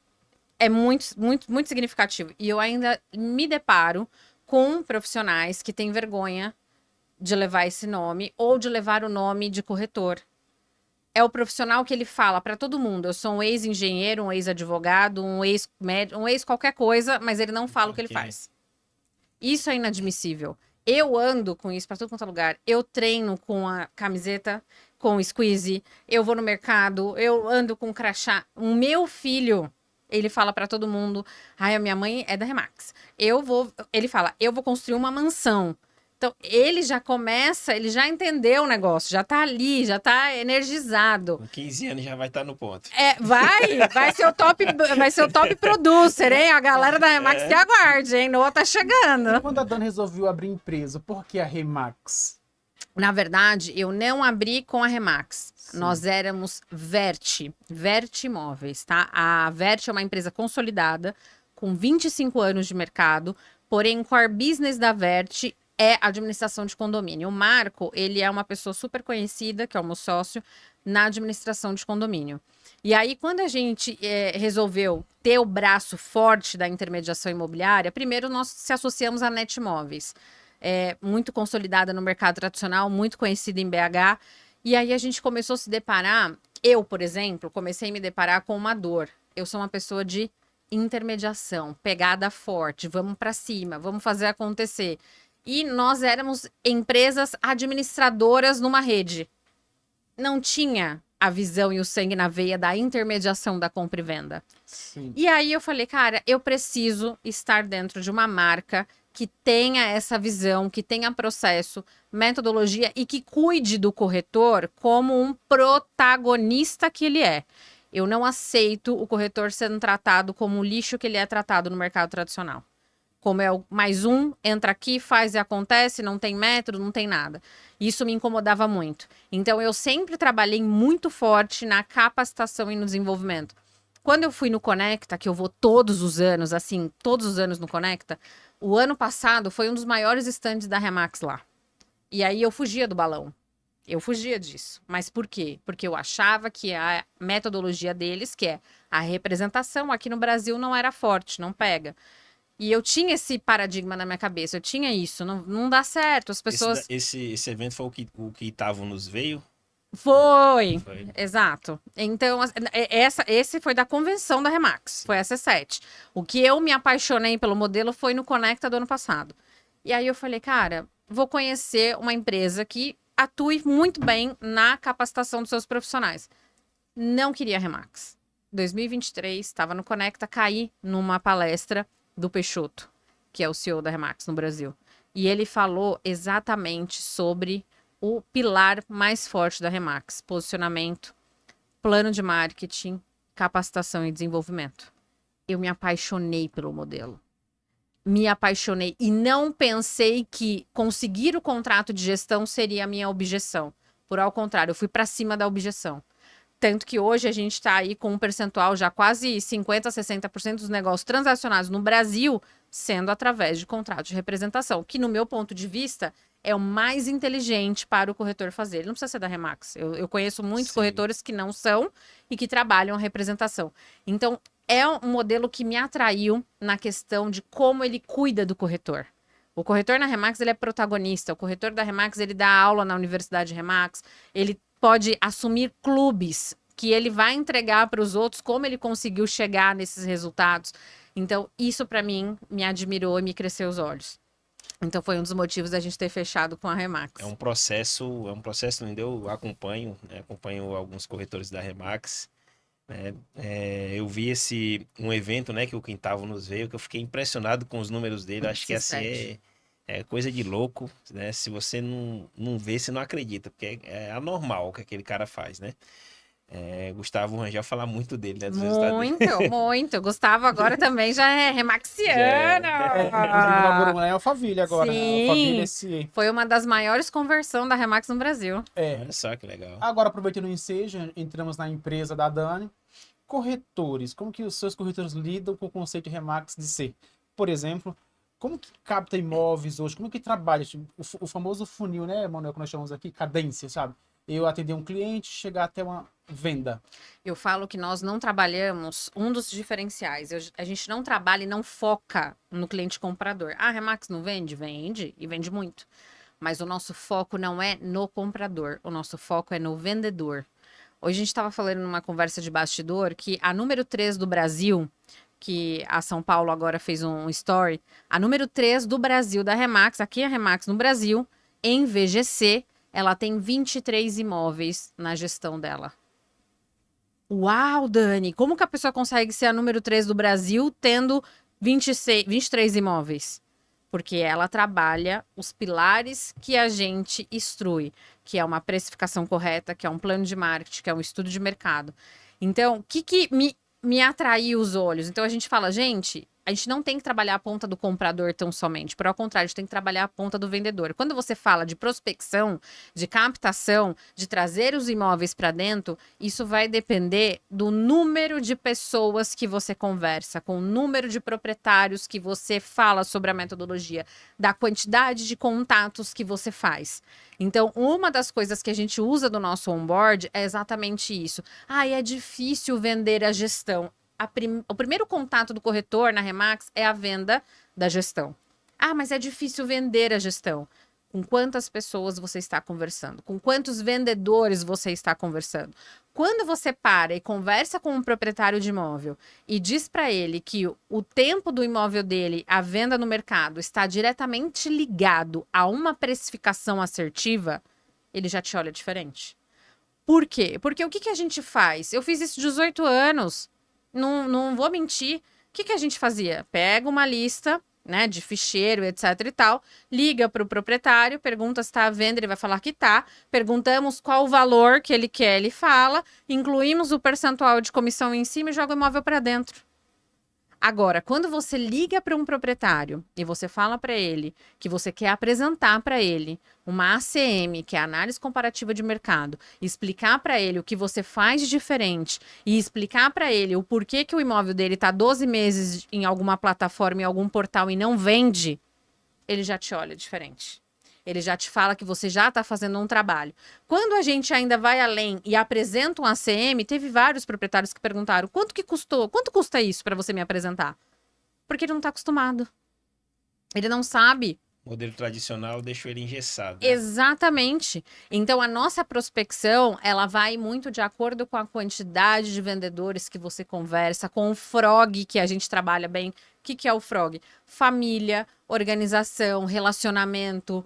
é muito, muito, muito significativo. E eu ainda me deparo com profissionais que têm vergonha de levar esse nome ou de levar o nome de corretor. É o profissional que ele fala para todo mundo. Eu sou um ex-engenheiro, um ex-advogado, um ex-médico, um ex-qualquer coisa, mas ele não fala o que ele Ok. faz. Isso é inadmissível. Eu ando com isso para todo quanto é lugar. Eu treino com a camiseta, com o squeeze. Eu vou no mercado, eu ando com crachá. O meu filho, ele fala para todo mundo: ai, a minha mãe é da Remax. Ele fala: eu vou construir uma mansão. Então, ele já começa, ele já entendeu o negócio, já tá ali, já tá energizado. Com 15 anos já vai estar no ponto. Vai ser o top producer, hein? A galera da Remax que aguarde, hein? Noah tá chegando. Quando a Dani resolveu abrir empresa, por que a Remax? Na verdade, eu não abri com a Remax. Sim. Nós éramos Vert Imóveis, tá? A Vert é uma empresa consolidada, com 25 anos de mercado, porém o core business da Vert é administração de condomínio. O Marco, ele é uma pessoa super conhecida, que é o meu sócio, na administração de condomínio. E aí, quando a gente resolveu ter o braço forte da intermediação imobiliária, primeiro nós se associamos à Net Imóveis. Muito consolidada no mercado tradicional, muito conhecida em BH. E aí a gente começou a se deparar, eu, por exemplo, comecei a me deparar com uma dor. Eu sou uma pessoa de intermediação, pegada forte, vamos para cima, vamos fazer acontecer. E nós éramos empresas administradoras numa rede. Não tinha a visão e o sangue na veia da intermediação da compra e venda. Sim. E aí eu falei, cara, eu preciso estar dentro de uma marca que tenha essa visão, que tenha processo, metodologia e que cuide do corretor como um protagonista que ele é. Eu não aceito o corretor sendo tratado como o lixo que ele é tratado no mercado tradicional. Como é o mais um, entra aqui, faz e acontece, não tem método, não tem nada. Isso me incomodava muito. Então, eu sempre trabalhei muito forte na capacitação e no desenvolvimento. Quando eu fui no Conecta, que eu vou todos os anos, assim, todos os anos no Conecta, o ano passado foi um dos maiores estandes da Remax lá. E aí eu fugia do balão. Eu fugia disso. Mas por quê? Porque eu achava que a metodologia deles, que é a representação, aqui no Brasil não era forte, não pega. E eu tinha esse paradigma na minha cabeça, eu tinha isso, não dá certo, as pessoas... Esse evento foi o que Itaú nos veio? Foi, Foi. exato. Então, esse foi da convenção da Remax, foi a C7. O que eu me apaixonei pelo modelo foi no Conecta do ano passado. E aí eu falei, cara, vou conhecer uma empresa que atue muito bem na capacitação dos seus profissionais. Não queria Remax. 2023, estava no Conecta, caí numa palestra do Peixoto, que é o CEO da Remax no Brasil. E ele falou exatamente sobre o pilar mais forte da Remax: posicionamento, plano de marketing, capacitação e desenvolvimento. Eu me apaixonei pelo modelo. Me apaixonei e não pensei que conseguir o contrato de gestão seria a minha objeção. Por ao contrário, eu fui para cima da objeção. Tanto que hoje a gente está aí com um percentual já quase 50%, 60% dos negócios transacionados no Brasil sendo através de contrato de representação, que no meu ponto de vista é o mais inteligente para o corretor fazer. Ele não precisa ser da Remax. Eu conheço muitos Sim. corretores que não são e que trabalham a representação. Então, é um modelo que me atraiu na questão de como ele cuida do corretor. O corretor na Remax, ele é protagonista. O corretor da Remax, ele dá aula na Universidade Remax. Ele pode assumir clubes que ele vai entregar para os outros como ele conseguiu chegar nesses resultados. Então, isso para mim me admirou e me cresceu os olhos. Então, foi um dos motivos da gente ter fechado com a Remax. É um processo lindo. Eu acompanho, né? Acompanho alguns corretores da Remax. Né? Eu vi um evento, né, que o Quintavo nos veio, que eu fiquei impressionado com os números dele. Acho que assim é coisa de louco, né? Se você não vê, você não acredita, porque é anormal o que aquele cara faz, né? Gustavo Rangel fala muito dele, né? Dos resultados dele. Muito, muito. Gustavo agora também já é remaxiano. Inclusive, inaugurou uma Alphaville agora, né? Sim. Alphaville SE. Foi uma das maiores conversões da Remax no Brasil. Olha só que legal. Agora, aproveitando o ensejo, entramos na empresa da Dani. Corretores, como que os seus corretores lidam com o conceito Remax de ser? Por exemplo, como que capta imóveis hoje? Como que trabalha? Tipo, o famoso funil, né, Manuel, que nós chamamos aqui, cadência, sabe? Eu atender um cliente, chegar até uma venda. Eu falo que nós não trabalhamos, um dos diferenciais, a gente não trabalha e não foca no cliente comprador. Ah, a Remax não vende? Vende, e vende muito. Mas o nosso foco não é no comprador, o nosso foco é no vendedor. Hoje a gente estava falando numa conversa de bastidor que a número 3 do Brasil, que a São Paulo agora fez um story, a número 3 do Brasil da Remax, aqui a Remax no Brasil, em VGC, ela tem 23 imóveis na gestão dela. Uau, Dani, como que a pessoa consegue ser a número 3 do Brasil tendo 23 imóveis? Porque ela trabalha os pilares que a gente instrui, que é uma precificação correta, que é um plano de marketing, que é um estudo de mercado. Então, o que me atraiu os olhos? Então, a gente fala, gente, a gente não tem que trabalhar a ponta do comprador tão somente. Por ao contrário, a gente tem que trabalhar a ponta do vendedor. Quando você fala de prospecção, de captação, de trazer os imóveis para dentro, isso vai depender do número de pessoas que você conversa, com o número de proprietários que você fala sobre a metodologia, da quantidade de contatos que você faz. Então, uma das coisas que a gente usa do nosso onboard é exatamente isso. É difícil vender a gestão. O primeiro contato do corretor na Remax é a venda da gestão. Mas é difícil vender a gestão. Com quantas pessoas você está conversando? Com quantos vendedores você está conversando? Quando você para e conversa com um proprietário de imóvel e diz para ele que o tempo do imóvel dele, a venda no mercado, está diretamente ligado a uma precificação assertiva, ele já te olha diferente. Por quê? Porque o que a gente faz? Eu fiz isso 18 anos. Não vou mentir. O que a gente fazia? Pega uma lista, né, de ficheiro, etc e tal, liga para o proprietário, pergunta se está à venda, ele vai falar que está, perguntamos qual o valor que ele quer, ele fala, incluímos o percentual de comissão em cima e joga o imóvel para dentro. Agora, quando você liga para um proprietário e você fala para ele que você quer apresentar para ele uma ACM, que é a análise comparativa de mercado, explicar para ele o que você faz de diferente e explicar para ele o porquê que o imóvel dele está 12 meses em alguma plataforma, em algum portal e não vende, ele já te olha diferente. Ele já te fala que você já está fazendo um trabalho. Quando a gente ainda vai além e apresenta um ACM, teve vários proprietários que perguntaram, quanto que custou? Quanto custa isso para você me apresentar? Porque ele não está acostumado. Ele não sabe. O modelo tradicional deixou ele engessado. Né? Exatamente. Então, a nossa prospecção, ela vai muito de acordo com a quantidade de vendedores que você conversa, com o FROG, que a gente trabalha bem. O que é o FROG? Família, organização, relacionamento,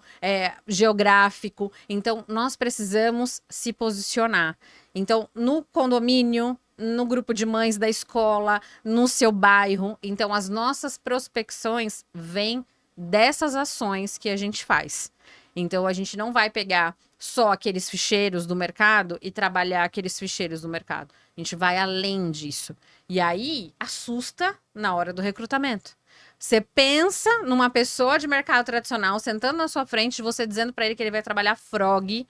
geográfico. Então, nós precisamos se posicionar. Então, no condomínio, no grupo de mães da escola, no seu bairro. Então, as nossas prospecções vêm dessas ações que a gente faz. Então, a gente não vai pegar só aqueles ficheiros do mercado e trabalhar aqueles ficheiros do mercado. A gente vai além disso. E aí, assusta na hora do recrutamento. Você pensa numa pessoa de mercado tradicional sentando na sua frente, você dizendo para ele que ele vai trabalhar FROG.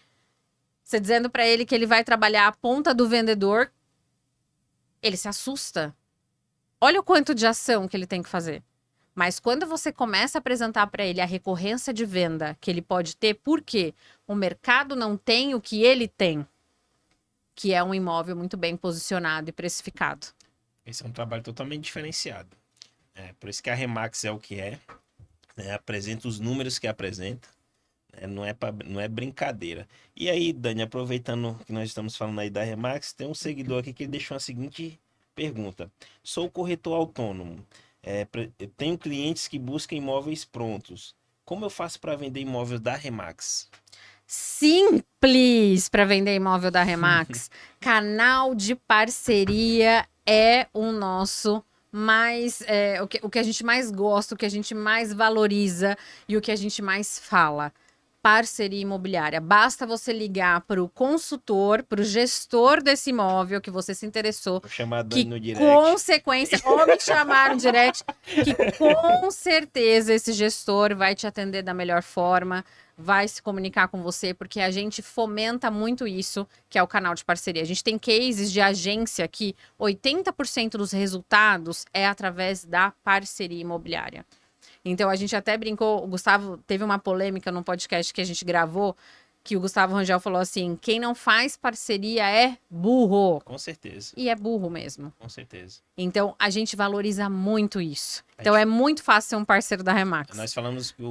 Você dizendo para ele que ele vai trabalhar a ponta do vendedor, ele se assusta. Olha o quanto de ação que ele tem que fazer. Mas quando você começa a apresentar para ele a recorrência de venda que ele pode ter, porque o mercado não tem o que ele tem, que é um imóvel muito bem posicionado e precificado. Esse é um trabalho totalmente diferenciado. Por isso que a Remax é o que é, né? Apresenta os números que apresenta, né? Não é brincadeira. E aí, Dani, aproveitando que nós estamos falando aí da Remax, tem um seguidor aqui que deixou a seguinte pergunta. Sou corretor autônomo. Eu tenho clientes que buscam imóveis prontos. Como eu faço para vender imóveis da Remax? Simples para vender imóvel da Remax. Canal de parceria é o nosso mais o que a gente mais gosta, o que a gente mais valoriza e o que a gente mais fala. Parceria imobiliária. Basta você ligar para o consultor, para o gestor desse imóvel que você se interessou. Vou chamar a Que Dani no direct. consequência, ou me chamar no direct, que com certeza esse gestor vai te atender da melhor forma, vai se comunicar com você, porque a gente fomenta muito isso, que é o canal de parceria. A gente tem cases de agência que 80% dos resultados é através da parceria imobiliária. Então, a gente até brincou, o Gustavo teve uma polêmica num podcast que a gente gravou, que o Gustavo Rangel falou assim, quem não faz parceria é burro. Com certeza, E é burro mesmo. com certeza. Então, a gente valoriza muito isso. Então, é muito fácil ser um parceiro da Remax. Nós falamos que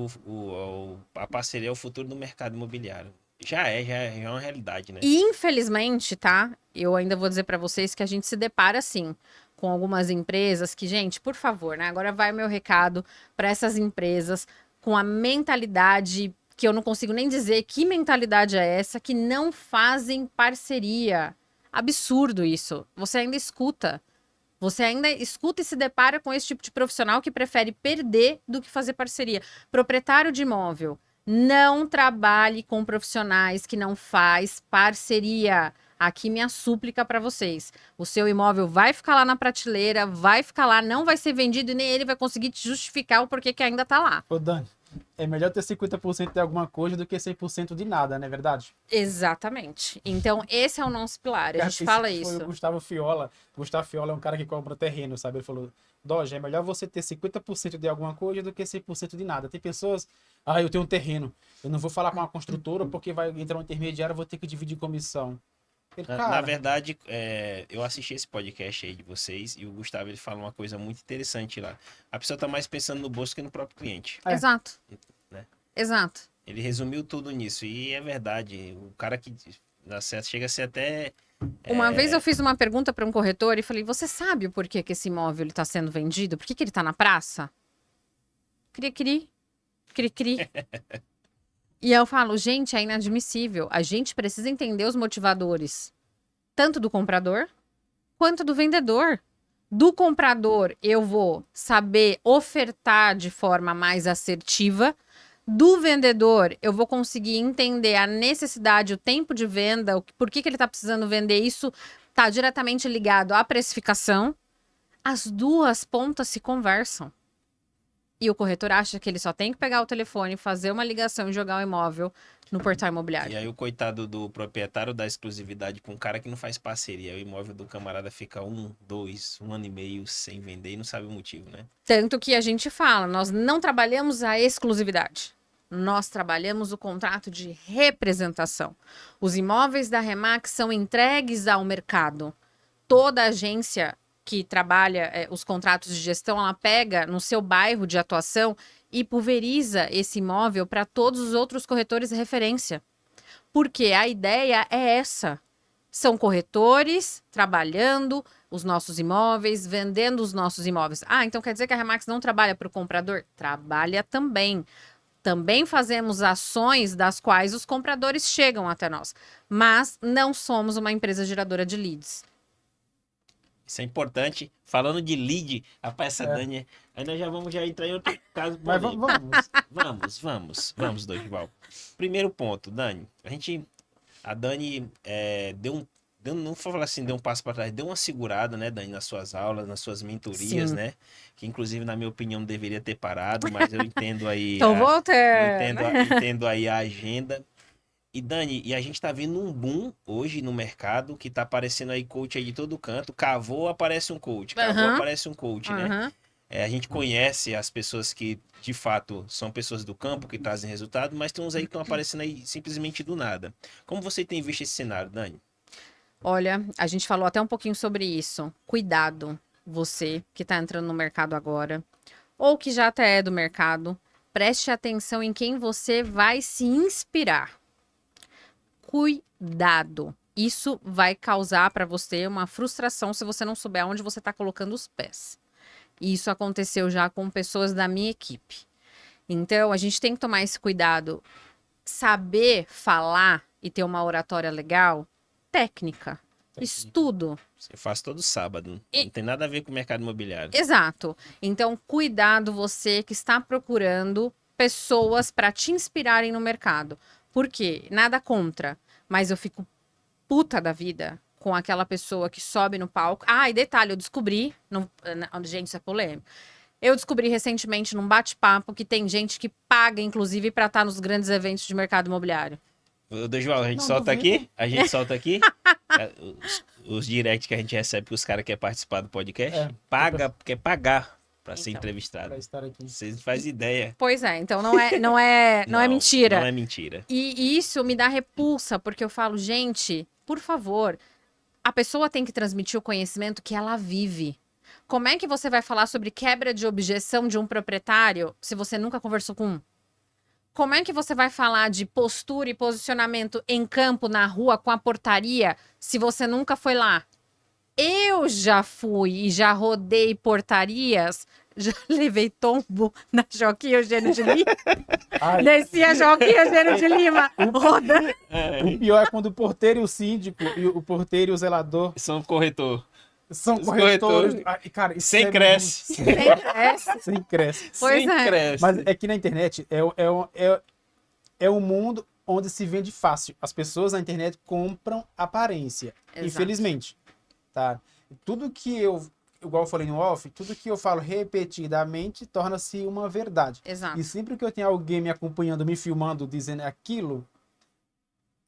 a parceria é o futuro do mercado imobiliário. Já é uma realidade, né? E, infelizmente, tá? Eu ainda vou dizer para vocês que a gente se depara, assim, com algumas empresas que, gente, por favor, né? Agora vai o meu recado para essas empresas com a mentalidade que eu não consigo nem dizer que mentalidade é essa, que não fazem parceria. Absurdo isso. Você ainda escuta. Você ainda escuta e se depara com esse tipo de profissional que prefere perder do que fazer parceria. Proprietário de imóvel, não trabalhe com profissionais que não faz parceria. Aqui minha súplica para vocês. O seu imóvel vai ficar lá na prateleira, vai ficar lá, não vai ser vendido e nem ele vai conseguir te justificar o porquê que ainda tá lá. Ô, Dani, é melhor ter 50% de alguma coisa do que 100% de nada, não é verdade? Exatamente. Então, esse é o nosso pilar. A gente fala Foi isso. o Gustavo Fiola. Gustavo Fiola é um cara que compra terreno, sabe? Ele falou, Doge, é melhor você ter 50% de alguma coisa do que 100% de nada. Tem pessoas, eu tenho um terreno, eu não vou falar com uma construtora porque vai entrar um intermediário, eu vou ter que dividir comissão. Ele, Na verdade, eu assisti esse podcast aí de vocês e o Gustavo ele fala uma coisa muito interessante lá. A pessoa tá mais pensando no bolso que no próprio cliente. É. Exato. Né? Exato. Ele resumiu tudo nisso e é verdade. O cara que dá certo chega a ser até... Uma vez eu fiz uma pergunta para um corretor e falei: você sabe o porquê que esse imóvel está sendo vendido? Por que ele está na praça? Cri-cri. Cri-cri. E eu falo, gente, é inadmissível. A gente precisa entender os motivadores, tanto do comprador quanto do vendedor. Do comprador, eu vou saber ofertar de forma mais assertiva. Do vendedor, eu vou conseguir entender a necessidade, o tempo de venda, por que ele está precisando vender. Isso está diretamente ligado à precificação. As duas pontas se conversam. E o corretor acha que ele só tem que pegar o telefone, fazer uma ligação e jogar o imóvel no portal imobiliário. E aí o coitado do proprietário dá exclusividade com um cara que não faz parceria. O imóvel do camarada fica 1, 2, 1 ano e meio sem vender e não sabe o motivo, né? Tanto que a gente fala, nós não trabalhamos a exclusividade. Nós trabalhamos o contrato de representação. Os imóveis da Remax são entregues ao mercado. Toda agência que trabalha os contratos de gestão, ela pega no seu bairro de atuação e pulveriza esse imóvel para todos os outros corretores de referência. Porque a ideia é essa. São corretores trabalhando os nossos imóveis, vendendo os nossos imóveis. Então quer dizer que a Remax não trabalha para o comprador? Trabalha também. Também fazemos ações das quais os compradores chegam até nós. Mas não somos uma empresa geradora de leads. Isso é importante. Falando de lead, rapaz, essa Dani... Aí nós já vamos entrar em outro caso. Mas Vamos, Dorival. Primeiro ponto, Dani. A Dani não vou falar assim, deu um passo para trás, deu uma segurada, né, Dani, nas suas aulas, nas suas mentorias, Sim. né? Que inclusive, na minha opinião, deveria ter parado, mas eu entendo aí. Então, voltando. Entendo aí a agenda. E Dani, e a gente tá vendo um boom hoje no mercado que tá aparecendo aí coach aí de todo canto. Cavou, aparece um coach. Cavou, Aham, aparece um coach, né? aham. A gente conhece as pessoas que, de fato, são pessoas do campo que trazem resultado, mas tem uns aí que estão aparecendo aí simplesmente do nada. Como você tem visto esse cenário, Dani? Olha, a gente falou até um pouquinho sobre isso. Cuidado, você que está entrando no mercado agora, ou que já até é do mercado, preste atenção em quem você vai se inspirar. Cuidado. Isso vai causar para você uma frustração se você não souber aonde você está colocando os pés. E isso aconteceu já com pessoas da minha equipe. Então, a gente tem que tomar esse cuidado. Saber falar e ter uma oratória legal, técnica, estudo. Você faz todo sábado. E- Não tem nada a ver com o mercado imobiliário. Exato. Então, cuidado você que está procurando pessoas para te inspirarem no mercado. Por quê? Nada contra, mas eu fico puta da vida com aquela pessoa que sobe no palco. Ah, e detalhe, eu descobri, gente, isso é polêmico. Eu descobri recentemente num bate-papo que tem gente que paga, inclusive, para estar nos grandes eventos de mercado imobiliário. Ô, João, a gente Não, solta duvido. aqui? A gente solta aqui? Os directs que a gente recebe que os caras querem participar do podcast. É. Quer pagar pra ser Então. entrevistado. Para estar aqui. Vocês não fazem ideia. Pois é, então não é mentira. Não é mentira. E isso me dá repulsa, porque eu falo, gente, por favor, a pessoa tem que transmitir o conhecimento que ela vive. Como é que você vai falar sobre quebra de objeção de um proprietário se você nunca conversou com um? Como é que você vai falar de postura e posicionamento em campo, na rua, com a portaria, se você nunca foi lá? Eu já fui e já rodei portarias, já levei tombo na Joaquim Eugênio de Lima. Ai, Desci a Joaquim Eugênio de Lima, rodando. o pior é quando o porteiro e o síndico, e o porteiro e o zelador São corretor. são Os corretores. corretores. Ai, cara, isso Sem é cresce. muito- Sem cresce. Sem cresce. Pois Sem é. cresce. Mas é que na internet é um mundo onde se vende fácil. As pessoas na internet compram aparência. Exato. Infelizmente. Tá? Tudo que igual eu falei no off, tudo que eu falo repetidamente torna-se uma verdade. Exato. E sempre que eu tenho alguém me acompanhando, me filmando, dizendo aquilo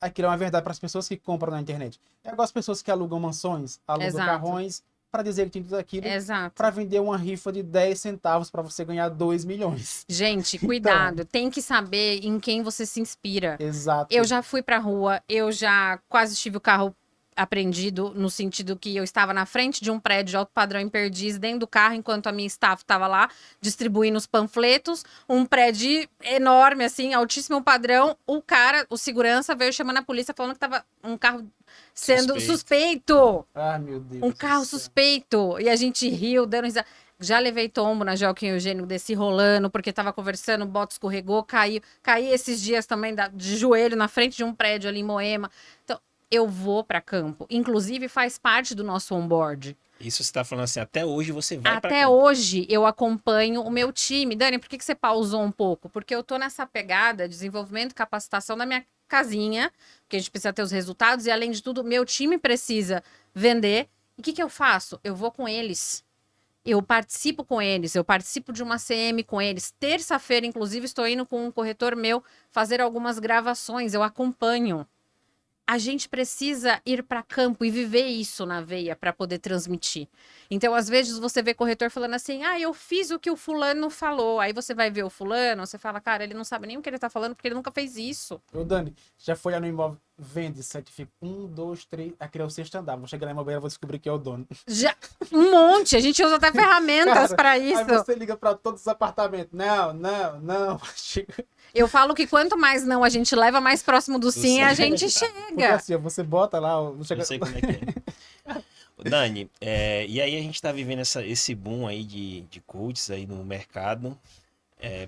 é uma verdade para as pessoas que compram na internet. É igual as pessoas que alugam mansões, alugam Exato. carrões, para dizer que tem tudo aquilo, Exato. para vender uma rifa de 10 centavos para você ganhar 2 milhões. Gente, cuidado. Tem que saber em quem você se inspira. Exato. Eu já fui pra rua, eu já quase tive o carro apreendido, no sentido que eu estava na frente de um prédio de alto padrão em Perdizes, dentro do carro, enquanto a minha staff estava lá distribuindo os panfletos. Um prédio enorme, assim, altíssimo padrão. O segurança veio chamando a polícia falando que tava um carro sendo suspeito. Ah, meu Deus. Um do carro céu. suspeito. E a gente riu, dando risada. Já levei tombo na Joaquim Eugênio, desci rolando, porque tava conversando, o bote escorregou, caiu. Caí esses dias também de joelho na frente de um prédio ali em Moema. Então, eu vou para campo. Inclusive, faz parte do nosso onboard. Isso você tá falando assim, até hoje você vai pra Até campo. hoje, eu acompanho o meu time. Dani, por que você pausou um pouco? Porque eu tô nessa pegada de desenvolvimento e capacitação da minha casinha, porque a gente precisa ter os resultados e, além de tudo, meu time precisa vender. E o que eu faço? Eu vou com eles. Eu participo com eles, eu participo de uma CM com eles. Terça-feira, inclusive, estou indo com um corretor meu fazer algumas gravações, eu acompanho. A gente precisa ir para campo e viver isso na veia para poder transmitir. Então, às vezes, você vê corretor falando assim: ah, eu fiz o que o fulano falou. Aí você vai ver o fulano, você fala, cara, ele não sabe nem o que ele tá falando porque ele nunca fez isso. Ô, Dani, já foi lá no imóvel, vende, certifica 1, 2, 3, aquele é o sexto andar. Vou chegar na imobiliária e vou descobrir que é o dono. Já, um monte, a gente usa até ferramentas para Aí isso. você liga para todos os apartamentos. Não. Chega. Eu falo que quanto mais não a gente leva, mais próximo do sim sim. a gente Porque chega. assim, ó, você bota lá, Não sei como é que é. Ô, Dani, e aí a gente tá vivendo esse boom aí de coaches aí no mercado.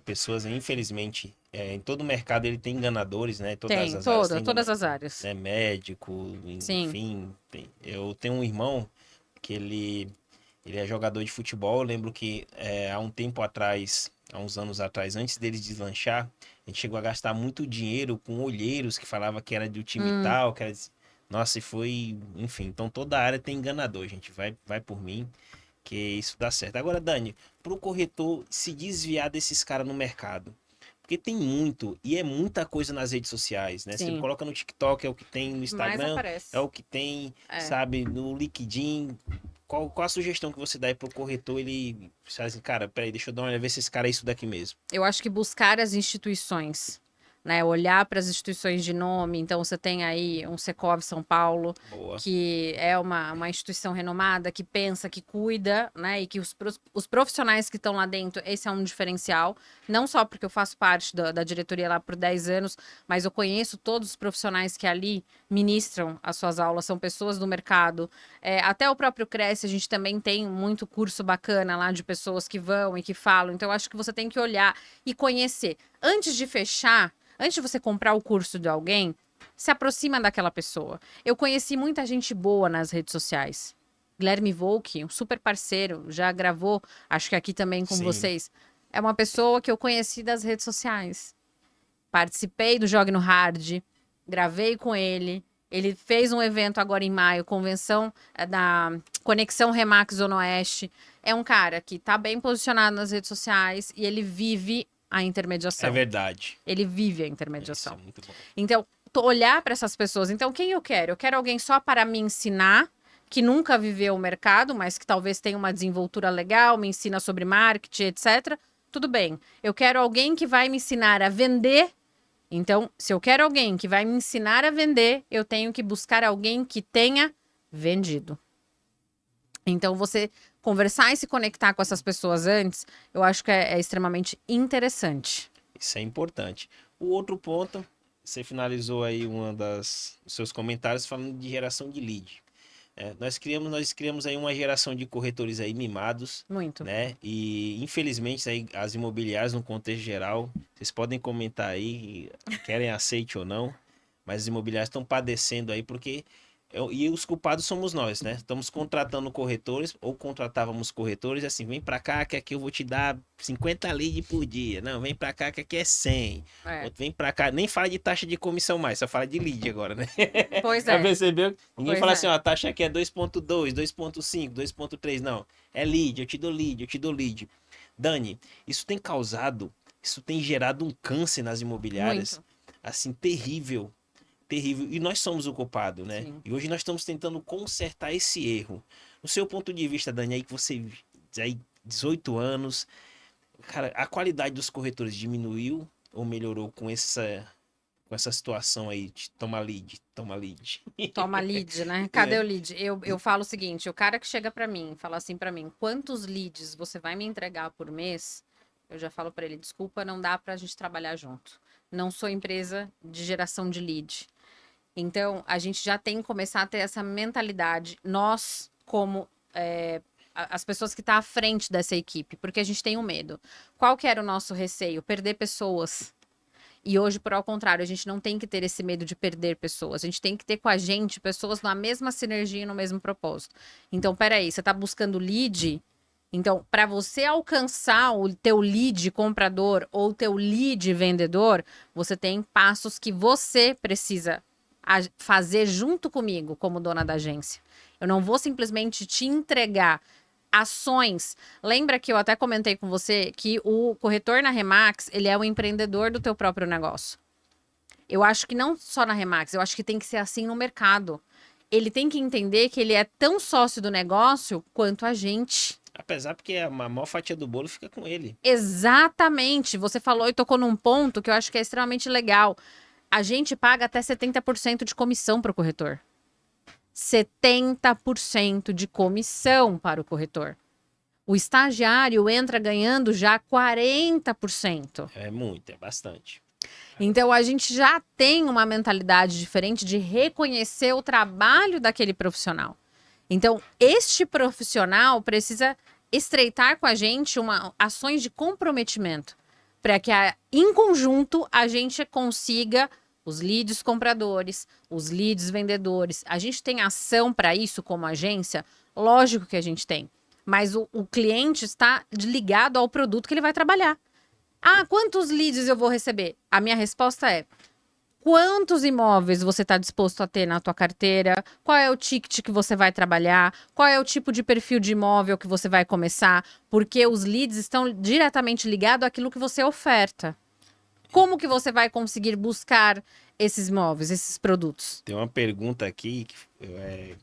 Pessoas, infelizmente, em todo o mercado ele tem enganadores, né? Todas Tem, as áreas tem todas as áreas. né? Médico, Sim. enfim. Eu tenho um irmão que ele é jogador de futebol. Eu lembro que há um tempo atrás, há uns anos atrás, antes dele deslanchar, a gente chegou a gastar muito dinheiro com olheiros que falava que era do time tal, que era... Nossa, e foi... Enfim, então toda área tem enganador, gente. Vai por mim, que isso dá certo. Agora, Dani, para o corretor se desviar desses caras no mercado, Porque tem muito, e é muita coisa nas redes sociais, né? Você Sim. coloca no TikTok, é o que tem no Mais Instagram, aparece. é o que tem, sabe, no LinkedIn. Qual a sugestão que você dá aí pro corretor? Ele fala assim, cara, peraí, deixa eu dar uma olhada, ver se esse cara é isso daqui mesmo. Eu acho que buscar as instituições, né? Olhar para as instituições de nome. Então, você tem aí um Secov São Paulo, Boa. que é uma instituição renomada, que pensa, que cuida, né? E que os profissionais que estão lá dentro, esse é um diferencial. Não só porque eu faço parte da diretoria lá por 10 anos, mas eu conheço todos os profissionais que ali ministram as suas aulas, são pessoas do mercado. Até o próprio Cresce, a gente também tem muito curso bacana lá de pessoas que vão e que falam. Então, eu acho que você tem que olhar e conhecer. Antes de fechar, antes de você comprar o curso de alguém, se aproxima daquela pessoa. Eu conheci muita gente boa nas redes sociais. Guilherme Volk, um super parceiro, já gravou, acho que aqui também com Sim. vocês. É uma pessoa que eu conheci das redes sociais. Participei do Jogue no Hard, gravei com ele. Ele fez um evento agora em maio, convenção da Conexão Remax Zona Oeste. É um cara que tá bem posicionado nas redes sociais e ele vive a intermediação. É verdade. Ele vive a Isso intermediação. é muito bom. Então, olhar para essas pessoas. Então, quem eu quero? Eu quero alguém só para me ensinar, que nunca viveu o mercado, mas que talvez tenha uma desenvoltura legal, me ensina sobre marketing, etc. Tudo bem. Eu quero alguém que vai me ensinar a vender. Então, se eu quero alguém que vai me ensinar a vender, eu tenho que buscar alguém que tenha vendido. Então, você conversar e se conectar com essas pessoas antes, eu acho que é extremamente interessante. Isso é importante. O outro ponto, você finalizou aí dos seus comentários falando de geração de lead. Nós criamos aí uma geração de corretores aí mimados, Muito. né? E infelizmente aí, as imobiliárias no contexto geral, vocês podem comentar aí, querem aceite ou não, mas as imobiliárias estão padecendo aí porque e os culpados somos nós, né? Estamos contratando corretores ou contratávamos corretores assim, vem pra cá que aqui eu vou te dar 50 leads por dia. Não, vem pra cá que aqui é 100. Outro, vem pra cá, nem fala de taxa de comissão mais, só fala de lead agora, né? Pois Já é. percebeu? Ninguém Pois fala é. assim, ó, a taxa aqui é 2.2, 2.5, 2.3, não. É lead, eu te dou lead, eu te dou lead. Dani, isso tem gerado um câncer nas imobiliárias, Muito. assim, terrível. Terrível. E nós somos o culpado, né? Sim. E hoje nós estamos tentando consertar esse erro. No seu ponto de vista, Dani, aí que você, aí 18 anos, cara, a qualidade dos corretores diminuiu ou melhorou com essa situação aí de toma lead, toma lead? Toma lead, né? Cadê o lead? Eu falo o seguinte, o cara que chega pra mim, fala assim pra mim, quantos leads você vai me entregar por mês? Eu já falo pra ele, desculpa, não dá pra gente trabalhar junto. Não sou empresa de geração de lead. Então, a gente já tem que começar a ter essa mentalidade, nós como as pessoas que estão à frente dessa equipe, porque a gente tem um medo. Qual que era o nosso receio? Perder pessoas. E hoje, por ao contrário, a gente não tem que ter esse medo de perder pessoas. A gente tem que ter com a gente pessoas na mesma sinergia e no mesmo propósito. Então, peraí, você está buscando lead? Então, para você alcançar o teu lead comprador ou o teu lead vendedor, você tem passos que você precisa fazer junto comigo, como dona da agência. Eu não vou simplesmente te entregar ações. Lembra que eu até comentei com você que o corretor na Remax, ele é o empreendedor do teu próprio negócio. Eu acho que não só na Remax, eu acho que tem que ser assim no mercado. Ele tem que entender que ele é tão sócio do negócio quanto a gente. Apesar porque a maior fatia do bolo fica com ele. Exatamente. Você falou e tocou num ponto que eu acho que é extremamente legal. A gente paga até 70% de comissão para o corretor. 70% de comissão para o corretor. O estagiário entra ganhando já 40%. É muito, é bastante. Então, a gente já tem uma mentalidade diferente de reconhecer o trabalho daquele profissional. Então, este profissional precisa estreitar com a gente ações de comprometimento para que, em conjunto, a gente consiga os leads compradores, os leads vendedores. A gente tem ação para isso como agência? Lógico que a gente tem. Mas o cliente está ligado ao produto que ele vai trabalhar. Ah, quantos leads eu vou receber? A minha resposta é: quantos imóveis você está disposto a ter na tua carteira? Qual é o ticket que você vai trabalhar? Qual é o tipo de perfil de imóvel que você vai começar? Porque os leads estão diretamente ligados àquilo que você oferta. Como que você vai conseguir buscar esses imóveis, esses produtos? Tem uma pergunta aqui que é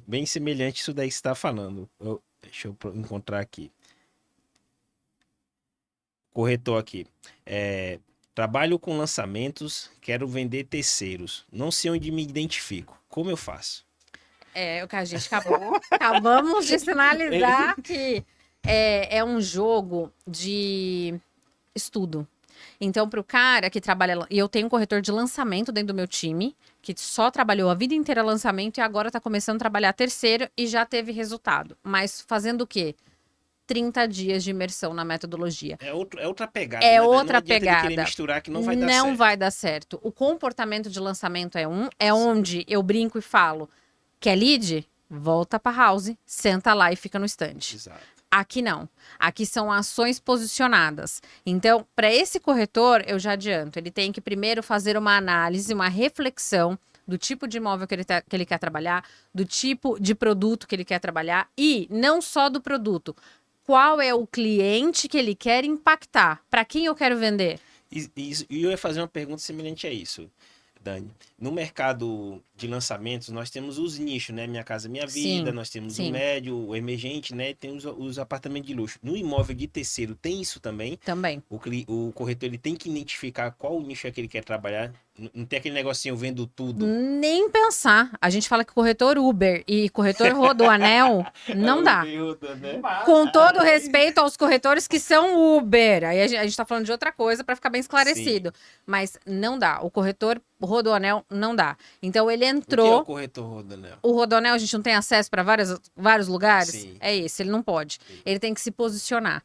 bem semelhante a isso daí que você está falando. Deixa eu encontrar aqui. Corretor aqui. Trabalho com lançamentos, quero vender terceiros. Não sei onde me identifico. Como eu faço? É o que a gente acabamos de sinalizar que é um jogo de estudo. Então, para o cara que trabalha... E eu tenho um corretor de lançamento dentro do meu time, que só trabalhou a vida inteira lançamento e agora está começando a trabalhar terceiro e já teve resultado. Mas fazendo o quê? 30 dias de imersão na metodologia. É outra pegada. É né? outra Não adianta ele pegada. querer misturar que não vai dar Não certo. vai dar certo. O comportamento de lançamento é onde eu brinco e falo, quer lead? Volta para house, senta lá e fica no stand. Exato. Aqui não. Aqui são ações posicionadas. Então, para esse corretor, eu já adianto, ele tem que primeiro fazer uma análise, uma reflexão do tipo de imóvel que ele quer trabalhar, do tipo de produto que ele quer trabalhar e não só do produto. Qual é o cliente que ele quer impactar? Para quem eu quero vender? E eu ia fazer uma pergunta semelhante a isso, Dani. No mercado de lançamentos, nós temos os nichos, né? Minha Casa Minha Vida, Sim, nós temos sim. o médio, o emergente, né? Tem os apartamentos de luxo. No imóvel de terceiro tem isso também. Também. O corretor ele tem que identificar qual o nicho é que ele quer trabalhar. Não tem aquele negocinho, eu vendo tudo. Nem pensar. A gente fala que corretor Uber e corretor Rodoanel não dá. Né? Com todo respeito aos corretores que são Uber. Aí a gente tá falando de outra coisa para ficar bem esclarecido. Mas não dá. O corretor Rodoanel não dá. Então ele O que é entrou. o corretor Rodanel? O Rodoanel a gente não tem acesso para vários lugares? Sim. É esse, ele não pode. Sim. Ele tem que se posicionar.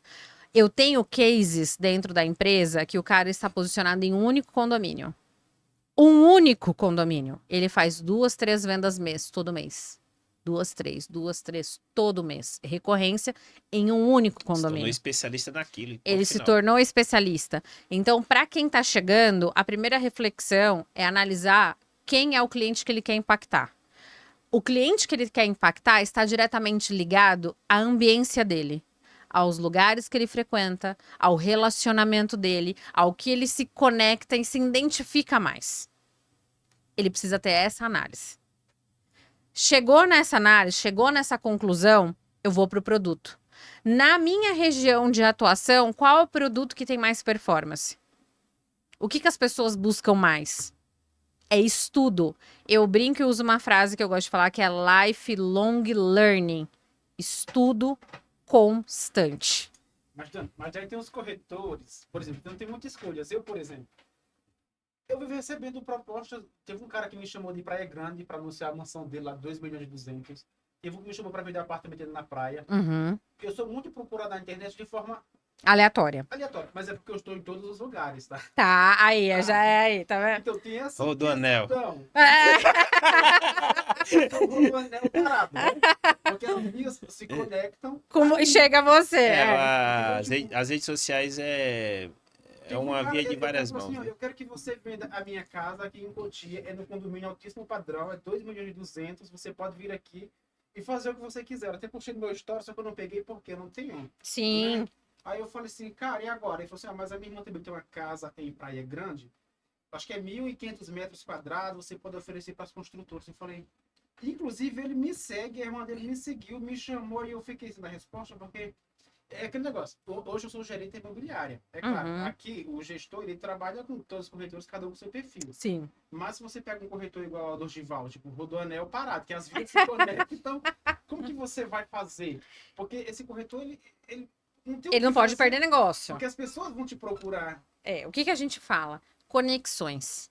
Eu tenho cases dentro da empresa que o cara está posicionado em um único condomínio. Um único condomínio. Ele faz 2, 3 vendas mês, todo mês. 2, 3, todo mês. Recorrência em um único Se tornou condomínio. especialista naquilo. e ponto Ele se final. tornou especialista. Então, para quem está chegando, a primeira reflexão é analisar quem é o cliente que ele quer impactar. O cliente que ele quer impactar está diretamente ligado à ambiência dele, aos lugares que ele frequenta, ao relacionamento dele, ao que ele se conecta e se identifica mais. Ele precisa ter essa análise. Chegou nessa análise, chegou nessa conclusão, eu vou para o produto. Na minha região de atuação, qual é o produto que tem mais performance? O que as pessoas buscam mais? É estudo. Eu brinco e uso uma frase que eu gosto de falar que é lifelong learning. Estudo constante. Mas aí tem os corretores, por exemplo, não tem muitas escolhas. Eu, por exemplo, eu vivo recebendo propostas. Teve um cara que me chamou de Praia Grande para anunciar a mansão dele lá, 2.200.000. Teve um que me chamou para vender apartamento dele na praia. Uhum. Eu sou muito procurado na internet de forma Aleatória. aleatória, mas é porque eu estou em todos os lugares, tá? Tá, aí, já é aí, tá vendo? Então tem essa Rodoanel. questão. É. Eu vou no anel parado, né? Porque as vias se conectam. Como chega você. As redes sociais é Tem uma cara via que de ele várias falou mãos. assim, ó, né? eu quero que você venda a minha casa aqui em Cotia, é no condomínio altíssimo padrão, é 2.200.000, você pode vir aqui e fazer o que você quiser. Eu até postei no meu story, só que eu não peguei porque eu não tenho. Sim. Né? Aí eu falei assim, cara, e agora? Ele falou assim, mas a minha irmã também tem uma casa em Praia Grande, acho que é 1.500 metros quadrados, você pode oferecer para as construtoras. Eu falei, inclusive ele me segue, a irmã dele me seguiu, me chamou e eu fiquei sem dar resposta, porque é aquele negócio. Hoje eu sou gerente imobiliária. É claro, Uhum. aqui o gestor ele trabalha com todos os corretores, cada um com seu perfil. Sim. Mas se você pega um corretor igual ao do Gival, tipo Rodoanel parado, que as vias se conectam, então como que você vai fazer? Porque esse corretor, ele não tem o Ele não que pode fazer, perder negócio. porque as pessoas vão te procurar. O que a gente fala? Conexões.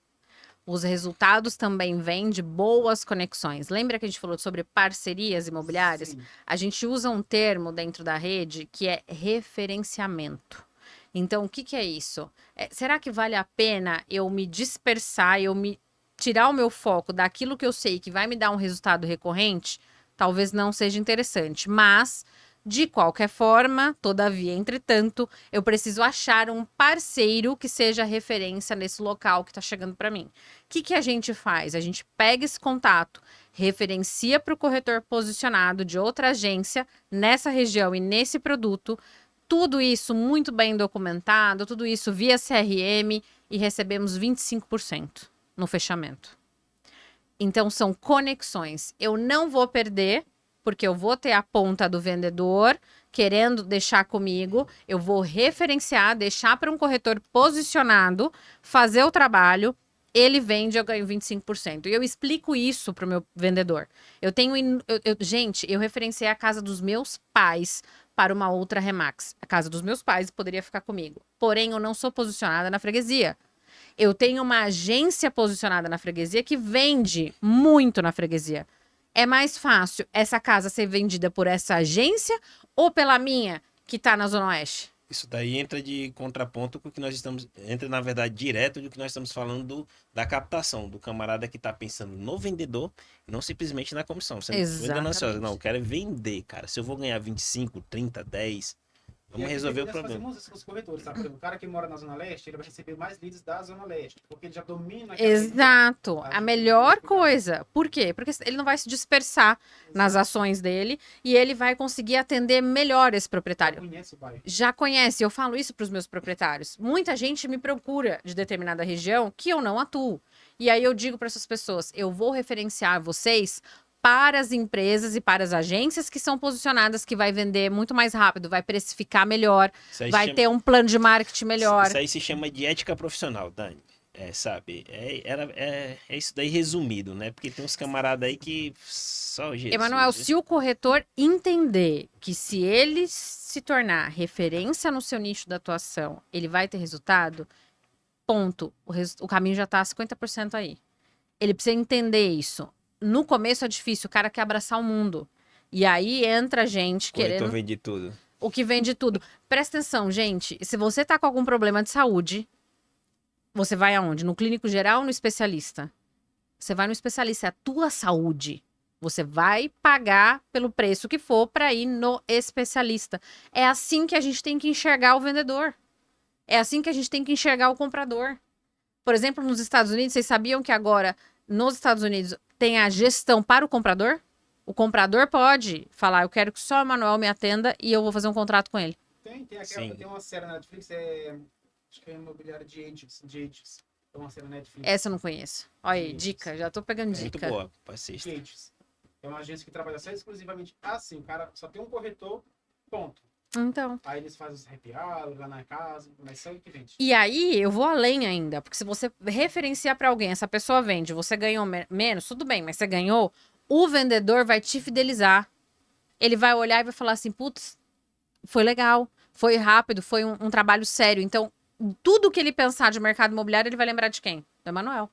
Os resultados também vêm de boas conexões. Lembra que a gente falou sobre parcerias imobiliárias? Sim. A gente usa um termo dentro da rede que é referenciamento. Então, o que é isso? Será que vale a pena eu me dispersar, eu me tirar o meu foco daquilo que eu sei que vai me dar um resultado recorrente? Talvez não seja interessante, mas de qualquer forma, todavia, entretanto, eu preciso achar um parceiro que seja referência nesse local que está chegando para mim. O que a gente faz? A gente pega esse contato, referencia para o corretor posicionado de outra agência nessa região e nesse produto. Tudo isso muito bem documentado, tudo isso via CRM, e recebemos 25% no fechamento. Então, são conexões. Eu não vou perder, porque eu vou ter a ponta do vendedor querendo deixar comigo. Eu vou referenciar, deixar para um corretor posicionado, fazer o trabalho. Ele vende, eu ganho 25%. E eu explico isso para o meu vendedor. Gente, eu referenciei a casa dos meus pais para uma outra Remax. A casa dos meus pais poderia ficar comigo. Porém, eu não sou posicionada na freguesia. Eu tenho uma agência posicionada na freguesia que vende muito na freguesia. É mais fácil essa casa ser vendida por essa agência ou pela minha, que tá na Zona Oeste? Isso daí entra de contraponto com o que nós estamos. Entra, na verdade, direto do que nós estamos falando da captação, do camarada que tá pensando no vendedor, não simplesmente na comissão. Você não é ganancioso, não, eu quero é vender, cara. Se eu vou ganhar 25, 30, 10, vamos resolver o problema. Nós fazemos isso com os corretores, sabe? Por exemplo, o cara que mora na Zona Leste, ele vai receber mais leads da Zona Leste, porque ele já domina aquela Exato. região. A melhor coisa. Por quê? Porque ele não vai se dispersar nas ações dele e ele vai conseguir atender melhor esse proprietário. Conhece o bairro. Já conhece, eu falo isso para os meus proprietários. Muita gente me procura de determinada região que eu não atuo. E aí eu digo para essas pessoas, eu vou referenciar vocês para as empresas e para as agências que são posicionadas, que vai vender muito mais rápido, vai precificar melhor, vai ter um plano de marketing melhor. Isso aí se chama de ética profissional, Dani. Sabe? É isso daí resumido, né? Porque tem uns camaradas aí que só Jesus. Emanuel, se o corretor entender que se ele se tornar referência no seu nicho da atuação, ele vai ter resultado, ponto. O caminho já está a 50% aí. Ele precisa entender isso. No começo é difícil, o cara quer abraçar o mundo. E aí entra a gente querendo... vende tudo. O que vende tudo. Presta atenção, gente. Se você tá com algum problema de saúde, você vai aonde? No clínico geral ou no especialista? Você vai no especialista, é a tua saúde. Você vai pagar pelo preço que for para ir no especialista. É assim que a gente tem que enxergar o vendedor. É assim que a gente tem que enxergar o comprador. Por exemplo, nos Estados Unidos, vocês sabiam que agora, nos Estados Unidos, tem a gestão para o comprador? O comprador pode falar, eu quero que só o Emanuel me atenda e eu vou fazer um contrato com ele. Tem uma série na Netflix, acho que é imobiliária de agents. É uma série na Netflix. Essa eu não conheço. Olha aí, dica, já tô pegando dica. Muito boa, assista. Agents. É uma agência que trabalha só exclusivamente assim, o cara só tem um corretor, ponto. Então. Aí eles fazem os happy hour lá na casa, mas só o que vende. E aí, eu vou além ainda, porque se você referenciar para alguém, essa pessoa vende, você ganhou menos, tudo bem, mas você ganhou, o vendedor vai te fidelizar. Ele vai olhar e vai falar assim, putz, foi legal, foi rápido, foi um trabalho sério. Então, tudo que ele pensar de mercado imobiliário, ele vai lembrar de quem? Do Emanuel.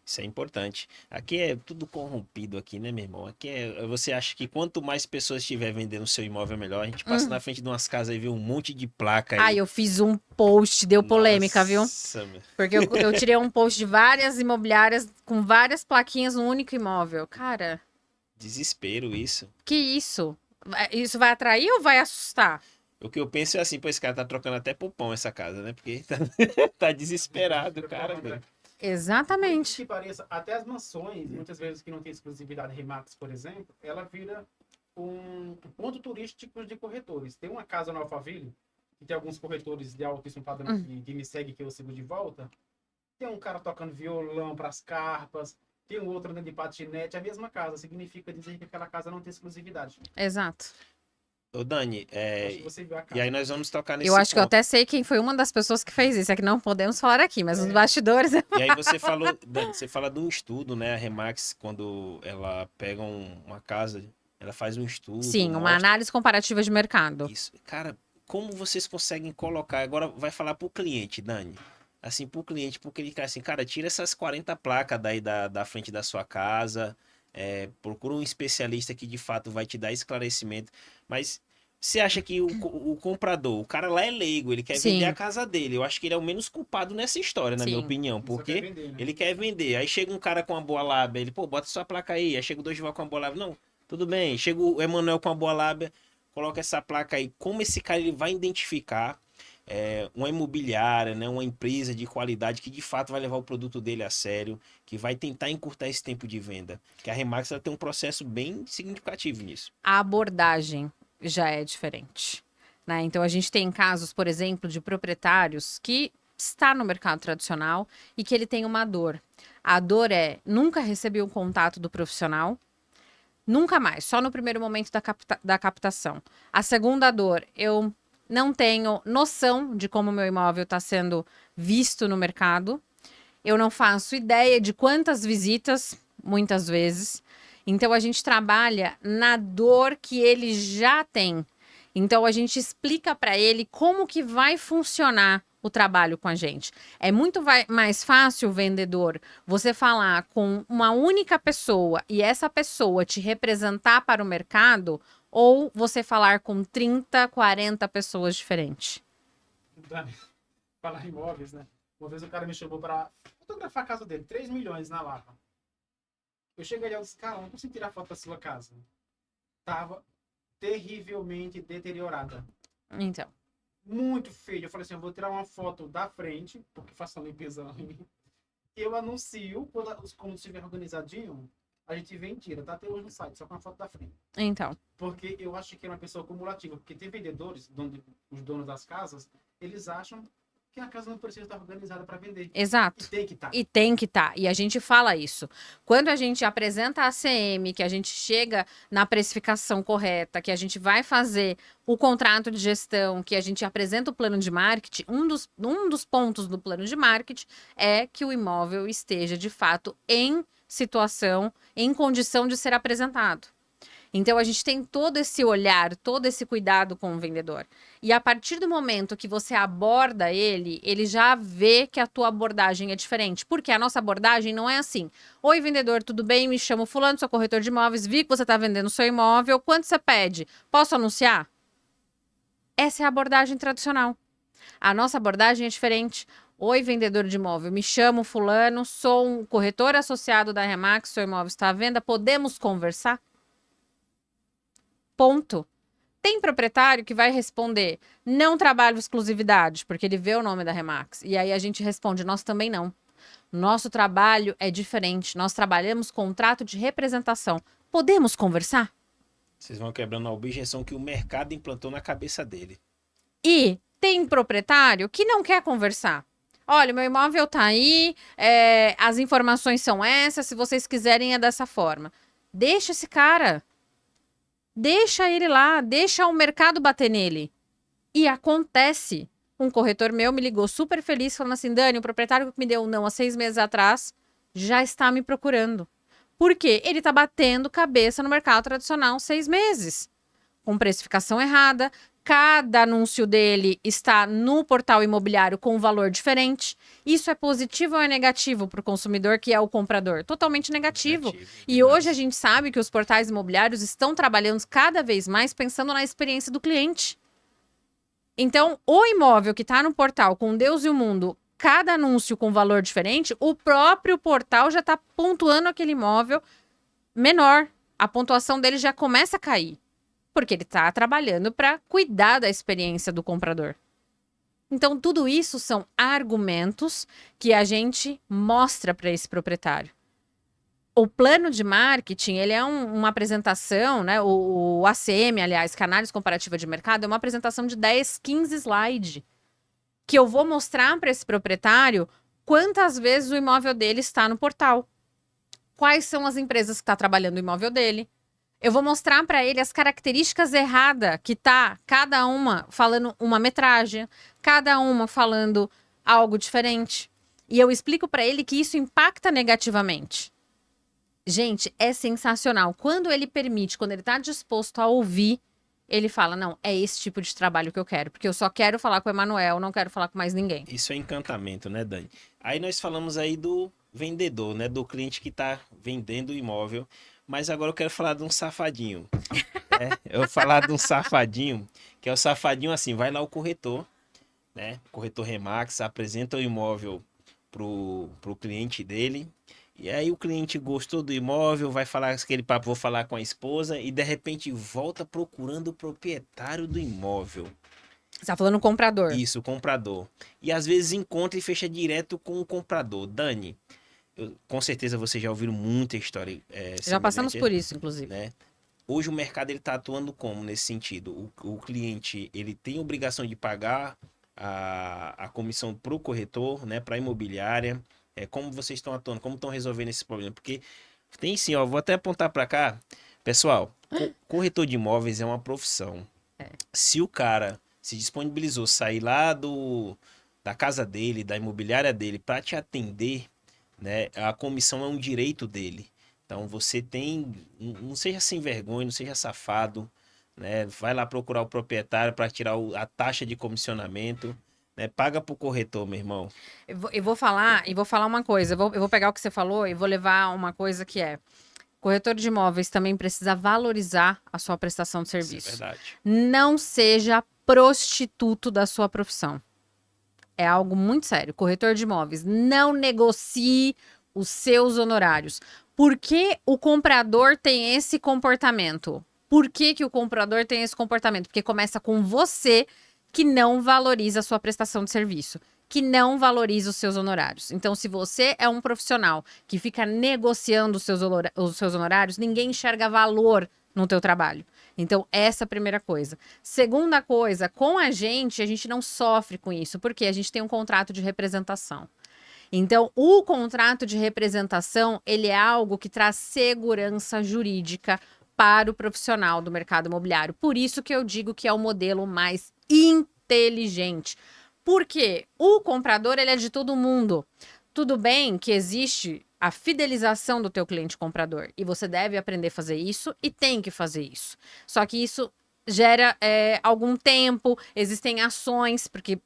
Isso é importante. Aqui é tudo corrompido aqui, né, meu irmão? Aqui você acha que quanto mais pessoas estiver vendendo seu imóvel, melhor. A gente passa na frente de umas casas e vê um monte de placa aí. Ah, eu fiz um post, deu polêmica, viu? Nossa, porque eu tirei um post de várias imobiliárias com várias plaquinhas num único imóvel. Cara... Desespero isso. Que isso? Isso vai atrair ou vai assustar? O que eu penso é assim, pô, esse cara tá trocando até por pão essa casa, né? Porque tá desesperado, cara, velho. Exatamente. Que pareça, até as mansões, muitas vezes que não tem exclusividade Remax, por exemplo, ela vira um ponto turístico de corretores. Tem uma casa no Alphaville, que tem alguns corretores de altíssimo padrão que me segue, que eu sigo de volta. Tem um cara tocando violão para as carpas, tem um outro andando de patinete, a mesma casa. Significa dizer que aquela casa não tem exclusividade. Exato. Ô, Dani, Você viu a casa. e aí nós vamos tocar nesse Eu acho que eu ponto. até sei quem foi uma das pessoas que fez isso. É que não podemos falar aqui, mas nos bastidores... E aí você falou, Dani, você fala de um estudo, né? A Remax, quando ela pega uma casa, ela faz um estudo. Sim, uma mostra análise comparativa de mercado. isso. Cara, como vocês conseguem colocar? Agora vai falar pro cliente, Dani. Assim, pro cliente, porque ele quer assim, cara, tira essas 40 placas daí da frente da sua casa, procura um especialista que de fato vai te dar esclarecimento. Mas você acha que o comprador, o cara lá é leigo, ele quer Sim. vender a casa dele. Eu acho que ele é o menos culpado nessa história, na minha Sim. opinião. Ele só Porque quer vender, né? ele quer vender. Aí chega um cara com uma boa lábia, ele, pô, bota sua placa aí. Aí chega o Dorival com uma boa lábia. Não, tudo bem. Chega o Emanuel com uma boa lábia, coloca essa placa aí. Como esse cara ele vai identificar uma imobiliária, né, uma empresa de qualidade que de fato vai levar o produto dele a sério, que vai tentar encurtar esse tempo de venda. Que a Remax ela tem um processo bem significativo nisso. A abordagem já é diferente, né? Então, a gente tem casos, por exemplo, de proprietários que está no mercado tradicional e que ele tem uma dor. A dor é, nunca recebi o contato do profissional, nunca mais, só no primeiro momento da captação. A segunda dor, eu não tenho noção de como o meu imóvel está sendo visto no mercado. Eu não faço ideia de quantas visitas, muitas vezes. Então, a gente trabalha na dor que ele já tem. Então, a gente explica para ele como que vai funcionar o trabalho com a gente. É muito mais fácil, vendedor, você falar com uma única pessoa e essa pessoa te representar para o mercado, ou você falar com 30, 40 pessoas diferentes. Falar em imóveis, né? Uma vez o cara me chamou para fotografar a casa dele, 3 milhões na Lapa. Eu cheguei ali e disse, cara, não consigo tirar foto da sua casa. Tava terrivelmente deteriorada. Então. Muito feio. Eu falei assim, eu vou tirar uma foto da frente, porque faço a limpeza ali. Eu anuncio, quando os cômodos estiver organizadinho, a gente vem e tira, tá até hoje no site, só com a foto da frente. Então. Porque eu acho que é uma pessoa acumulativa, porque tem vendedores, os donos das casas, eles acham que a casa não precisa estar organizada para vender. Exato. E tem que estar. E tem que estar. E a gente fala isso. Quando a gente apresenta a ACM, que a gente chega na precificação correta, que a gente vai fazer o contrato de gestão, que a gente apresenta o plano de marketing, um dos pontos do plano de marketing é que o imóvel esteja, de fato, em situação, em condição de ser apresentado. Então, a gente tem todo esse olhar, todo esse cuidado com o vendedor. E a partir do momento que você aborda ele, ele já vê que a tua abordagem é diferente. Porque a nossa abordagem não é assim. Oi, vendedor, tudo bem? Me chamo fulano, sou corretor de imóveis, vi que você está vendendo seu imóvel. Quanto você pede? Posso anunciar? Essa é a abordagem tradicional. A nossa abordagem é diferente. Oi, vendedor de imóvel, me chamo fulano, sou um corretor associado da Remax, seu imóvel está à venda, podemos conversar? Ponto. Tem proprietário que vai responder, não trabalho exclusividade, porque ele vê o nome da Remax. E aí a gente responde, nós também não. Nosso trabalho é diferente, nós trabalhamos contrato de representação. Podemos conversar? Vocês vão quebrando a objeção que o mercado implantou na cabeça dele. E tem proprietário que não quer conversar. Olha, meu imóvel tá aí, as informações são essas, se vocês quiserem é dessa forma. Deixa esse cara. Deixa ele lá, deixa o mercado bater nele. E acontece. Um corretor meu me ligou super feliz, falando assim, Dani, o proprietário que me deu um não há 6 meses atrás já está me procurando. Por quê? Ele está batendo cabeça no mercado tradicional 6 meses. Com precificação errada, cada anúncio dele está no portal imobiliário com um valor diferente. Isso é positivo ou é negativo para o consumidor, que é o comprador? Totalmente negativo. E hoje a gente sabe que os portais imobiliários estão trabalhando cada vez mais pensando na experiência do cliente. Então, o imóvel que está no portal com Deus e o mundo, cada anúncio com valor diferente, o próprio portal já está pontuando aquele imóvel menor. A pontuação dele já começa a cair. Porque ele está trabalhando para cuidar da experiência do comprador. Então, tudo isso são argumentos que a gente mostra para esse proprietário. O plano de marketing, ele é uma apresentação, né? O ACM, aliás, que é a análise comparativa de mercado, é uma apresentação de 10, 15 slides. Que eu vou mostrar para esse proprietário quantas vezes o imóvel dele está no portal. Quais são as empresas que estão trabalhando o imóvel dele. Eu vou mostrar para ele as características erradas que tá cada uma falando uma metragem, cada uma falando algo diferente. E eu explico para ele que isso impacta negativamente. Gente, é sensacional. Quando ele permite, quando ele está disposto a ouvir, ele fala, não, é esse tipo de trabalho que eu quero. Porque eu só quero falar com o Emanuel, não quero falar com mais ninguém. Isso é encantamento, né, Dani? Aí nós falamos aí do vendedor, né? Do cliente que está vendendo o imóvel. Mas agora eu quero falar de um safadinho. Eu vou falar de um safadinho, que é o safadinho assim, vai lá o corretor, né? O corretor Remax apresenta o imóvel pro cliente dele. E aí o cliente gostou do imóvel, vai falar aquele papo, vou falar com a esposa, e de repente volta procurando o proprietário do imóvel. Você está falando comprador. Isso, o comprador. E às vezes encontra e fecha direto com o comprador. Dani, com certeza vocês já ouviram muita história. Já passamos por isso, inclusive. Né? Hoje o mercado está atuando como nesse sentido? O cliente ele tem obrigação de pagar a comissão para o corretor, né, para a imobiliária? Como vocês estão atuando, como estão resolvendo esse problema? Porque tem sim, ó, vou até apontar para cá. Pessoal, corretor de imóveis é uma profissão. Se o cara se disponibilizou sair lá da casa dele, da imobiliária dele, para te atender, né, a comissão é um direito dele. Então você tem, não seja sem vergonha, não seja safado, né? Vai lá procurar o proprietário para tirar a taxa de comissionamento, né? Paga pro corretor, meu irmão. Eu vou falar uma coisa. Eu vou pegar o que você falou e vou levar uma coisa que é: corretor de imóveis também precisa valorizar a sua prestação de Isso é serviço. verdade. Não seja prostituto da sua profissão. É algo muito sério. Corretor de imóveis, não negocie os seus honorários. Por que o comprador tem esse comportamento? Por que o comprador tem esse comportamento? Porque começa com você que não valoriza a sua prestação de serviço, que não valoriza os seus honorários. Então, se você é um profissional que fica negociando os seus honorários, ninguém enxerga valor no teu trabalho. Então, essa é a primeira coisa. Segunda coisa, com a gente não sofre com isso, porque a gente tem um contrato de representação. Então, o contrato de representação, ele é algo que traz segurança jurídica para o profissional do mercado imobiliário. Por isso que eu digo que é o modelo mais inteligente. Porque o comprador, ele é de todo mundo. Tudo bem que existe a fidelização do teu cliente comprador e você deve aprender a fazer isso e tem que fazer isso. Só que isso gera algum tempo, existem ações porque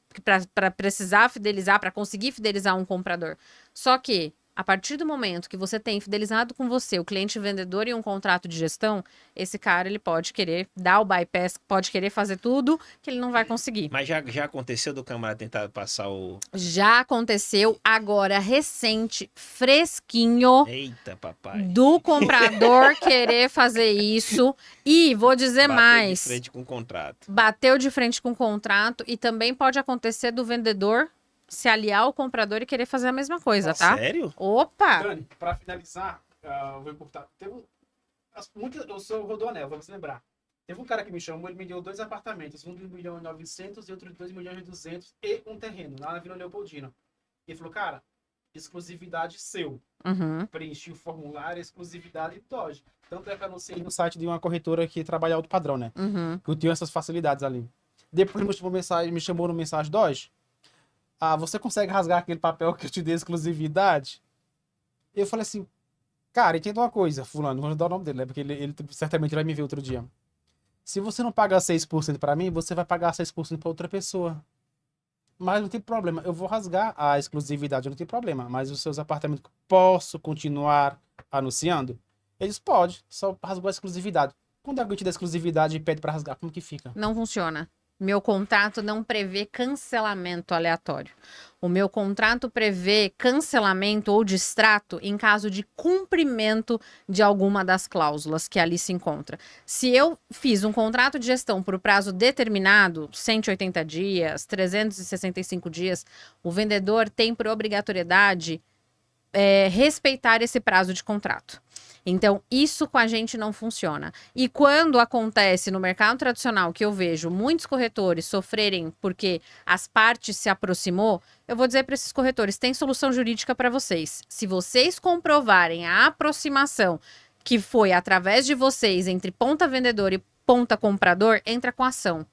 para precisar fidelizar, para conseguir fidelizar um comprador. Só que a partir do momento que você tem fidelizado com você o cliente vendedor e um contrato de gestão, esse cara ele pode querer dar o bypass, pode querer fazer tudo que ele não vai conseguir. Mas já aconteceu do camarada tentar passar o... Já aconteceu agora recente, fresquinho, Eita, papai. do comprador querer fazer isso. E vou dizer Bateu mais, de frente com o contrato. bateu de frente com o contrato e também pode acontecer do vendedor se aliar ao comprador e querer fazer a mesma coisa, tá? Sério? Opa! Dani, pra finalizar, eu vou encurtar. Eu sou Rodoanel, vamos lembrar. Teve um cara que me chamou, ele me deu 2 apartamentos, um de 1.900.000 e outro de 2.200.000 e um terreno, lá na Vila Leopoldina. Ele falou, cara, exclusividade seu. Uhum. Preenchi o formulário, exclusividade Dodge. Tanto é que eu anunciei no site de uma corretora que trabalha alto padrão, né? Uhum. Que eu tinha essas facilidades ali. Depois me chamou no mensagem Dodge. Você consegue rasgar aquele papel que eu te dei exclusividade? Eu falei assim, cara, entenda uma coisa, fulano, vou dar o nome dele, né? Porque ele certamente vai me ver outro dia. Se você não pagar 6% para mim, você vai pagar 6% para outra pessoa. Mas não tem problema, eu vou rasgar a exclusividade, não tem problema. Mas os seus apartamentos, posso continuar anunciando? Eles pode, só rasgou a exclusividade. Quando alguém te dá exclusividade e pede para rasgar, como que fica? Não funciona. Meu contrato não prevê cancelamento aleatório. O meu contrato prevê cancelamento ou distrato em caso de cumprimento de alguma das cláusulas que ali se encontra. Se eu fiz um contrato de gestão por prazo determinado, 180 dias, 365 dias, o vendedor tem por obrigatoriedade respeitar esse prazo de contrato. Então, isso com a gente não funciona. E quando acontece no mercado tradicional, que eu vejo muitos corretores sofrerem porque as partes se aproximou, eu vou dizer para esses corretores, tem solução jurídica para vocês. Se vocês comprovarem a aproximação que foi através de vocês entre ponta vendedor e ponta comprador, entra com ação.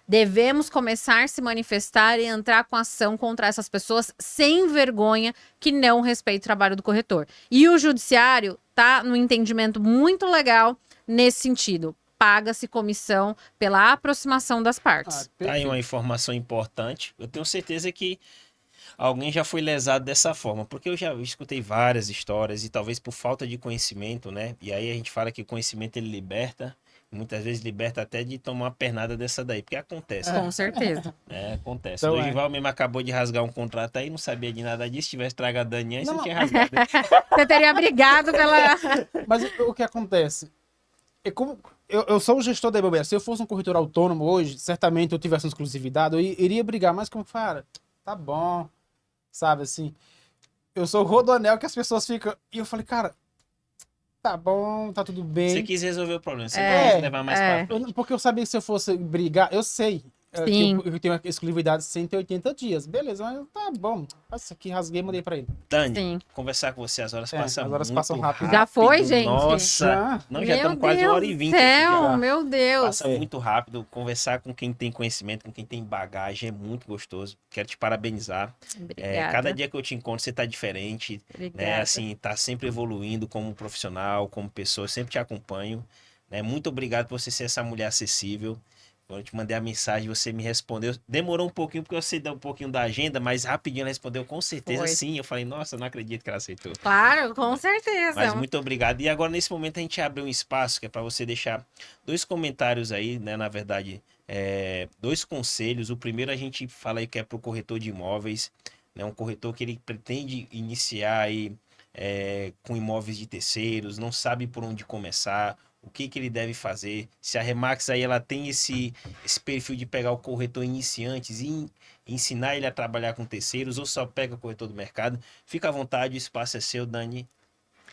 Devemos começar a se manifestar e entrar com ação contra essas pessoas sem vergonha que não respeitam o trabalho do corretor. E o judiciário tá no entendimento muito legal nesse sentido. Paga-se comissão pela aproximação das partes. Tá aí uma informação importante. Eu tenho certeza que alguém já foi lesado dessa forma, porque eu já escutei várias histórias e talvez por falta de conhecimento, né? E aí a gente fala que o conhecimento ele liberta. Muitas vezes liberta até de tomar uma pernada dessa daí, porque acontece. Com certeza. Acontece. Então, O Dorival mesmo acabou de rasgar um contrato aí, não sabia de nada disso. Se tivesse tragado Daniel, você Não. tinha rasgado. Você teria brigado pela... Mas o que acontece? Eu sou o gestor da imobiliária. Se eu fosse um corretor autônomo hoje, certamente eu tivesse uma exclusividade, eu iria brigar. Mas como, cara, tá bom, sabe assim? Eu sou o Rodoanel que as pessoas ficam... E eu falei, cara, tá bom, tá tudo bem. Você quis resolver o problema, você não quis levar mais pra frente. Porque eu sabia que se eu fosse brigar, eu sei. Sim. Eu tenho uma exclusividade de 180 dias. Beleza, mas tá bom. Nossa, aqui rasguei e mandei pra ele. Dani, Sim. conversar com você, as horas É, passam as horas muito passam rápido. Já foi, gente? Nossa, Já. não, já Meu estamos quase 1h20 aqui céu, já. meu Deus. Passa muito rápido. Conversar com quem tem conhecimento, com quem tem bagagem é muito gostoso. Quero te parabenizar. Obrigada. Cada dia que eu te encontro, você tá diferente, né? Obrigada. Assim, tá sempre evoluindo como profissional, como pessoa. Eu sempre te acompanho, né? Muito obrigado por você ser essa mulher acessível. Quando eu te mandei a mensagem, você me respondeu. Demorou um pouquinho, porque eu sei dar um pouquinho da agenda, mas rapidinho ela respondeu com certeza Foi. sim. Eu falei, nossa, não acredito que ela aceitou. Claro, com certeza. Mas muito obrigado. E agora, nesse momento, a gente abre um espaço que é para você deixar 2 comentários aí, né? Na verdade, 2 conselhos. O primeiro a gente fala aí que é para o corretor de imóveis, né? Um corretor que ele pretende iniciar aí com imóveis de terceiros, não sabe por onde começar, o que ele deve fazer. Se a Remax aí ela tem esse perfil de pegar o corretor iniciantes e ensinar ele a trabalhar com terceiros, ou só pega o corretor do mercado, fica à vontade, o espaço é seu, Dani.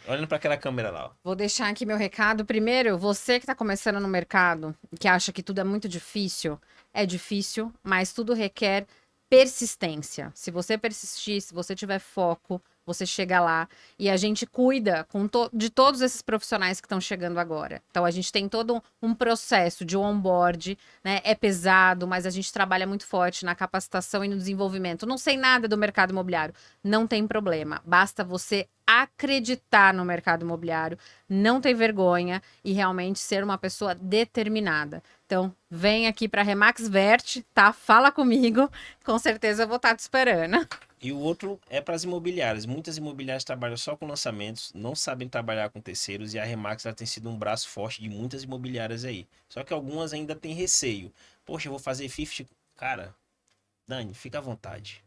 Olhando para aquela câmera lá, ó. Vou deixar aqui meu recado. Primeiro, você que está começando no mercado, que acha que tudo é muito difícil, é difícil, mas tudo requer persistência. Se você persistir, se você tiver foco, você chega lá e a gente cuida de todos esses profissionais que estão chegando agora. Então, a gente tem todo um processo de onboard, né? É pesado, mas a gente trabalha muito forte na capacitação e no desenvolvimento. Não sei nada do mercado imobiliário, não tem problema. Basta você acreditar no mercado imobiliário, não ter vergonha e realmente ser uma pessoa determinada. Então, vem aqui para Remax Vert, tá? Fala comigo, com certeza eu vou estar te esperando. E o outro é para as imobiliárias. Muitas imobiliárias trabalham só com lançamentos, não sabem trabalhar com terceiros, e a Remax ela tem sido um braço forte de muitas imobiliárias aí. Só que algumas ainda têm receio. Poxa, eu vou fazer 50. Cara, Dani, fica à vontade.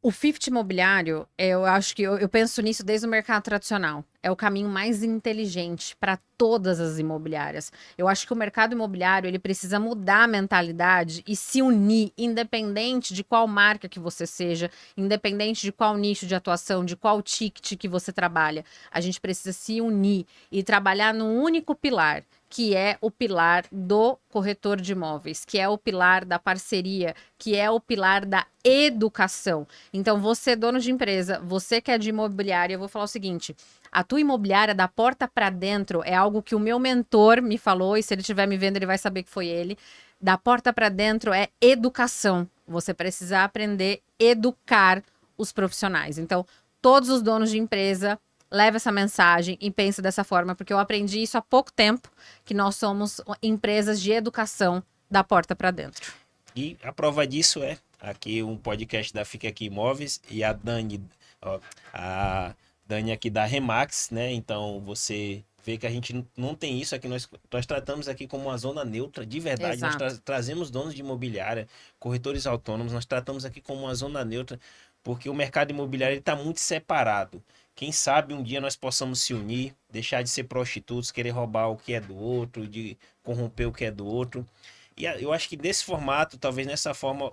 O 50 imobiliário, eu acho que eu penso nisso desde o mercado tradicional. É o caminho mais inteligente para todas as imobiliárias. Eu acho que o mercado imobiliário ele precisa mudar a mentalidade e se unir, independente de qual marca que você seja, independente de qual nicho de atuação, de qual ticket que você trabalha. A gente precisa se unir e trabalhar num único pilar, que é o pilar do corretor de imóveis, que é o pilar da parceria, que é o pilar da educação. Então, você, dono de empresa, você que é de imobiliária, eu vou falar o seguinte: a tua imobiliária da porta para dentro é algo que o meu mentor me falou, e se ele estiver me vendo, ele vai saber que foi ele. Da porta para dentro é educação. Você precisa aprender a educar os profissionais. Então, todos os donos de empresa, leva essa mensagem e pensa dessa forma, porque eu aprendi isso há pouco tempo, que nós somos empresas de educação da porta para dentro. E a prova disso é aqui um podcast da Fique Aqui Imóveis e a Dani, ó, a Dani aqui da Remax, né? Então você vê que a gente não tem isso aqui, nós tratamos aqui como uma zona neutra, de verdade. Exato. Nós trazemos donos de imobiliária, corretores autônomos, nós tratamos aqui como uma zona neutra, porque o mercado imobiliário está muito separado. Quem sabe um dia nós possamos se unir, deixar de ser prostitutos, querer roubar o que é do outro, de corromper o que é do outro. E eu acho que desse formato, talvez nessa forma,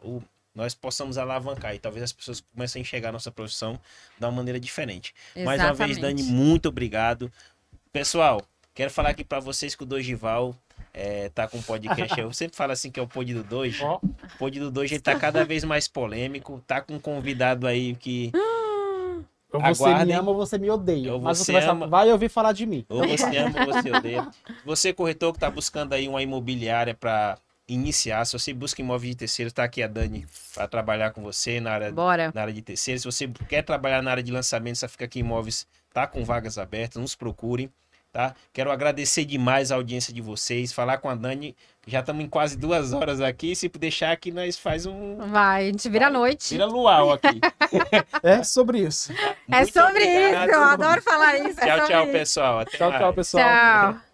nós possamos alavancar e talvez as pessoas comecem a enxergar a nossa profissão de uma maneira diferente. Mais uma vez, Dani, muito obrigado. Pessoal, quero falar aqui para vocês que o Dogival tá com um podcast. Eu sempre falo assim que é o Pod do Doge. O Pod do Doge tá cada vez mais polêmico. Tá com um convidado aí que... Ou você Aguardem. me ama ou você me odeia. Ou Mas você você ama. vai ouvir falar de mim. Ou você ama ou você odeia. Você, corretor, que está buscando aí uma imobiliária para iniciar, se você busca imóvel de terceiro, está aqui a Dani para trabalhar com você na área de terceiro. Se você quer trabalhar na área de lançamento, você fica aqui imóveis, tá com vagas abertas, nos procurem, tá? Quero agradecer demais a audiência de vocês, falar com a Dani. Já estamos em quase 2 horas aqui. Se deixar aqui, nós faz um... Vai, a gente vira a noite. Vira luau aqui. É sobre isso. É Muito sobre obrigado. isso, eu adoro falar isso. Tchau, tchau, pessoal. Até Tchau, mais. tchau, pessoal. Tchau.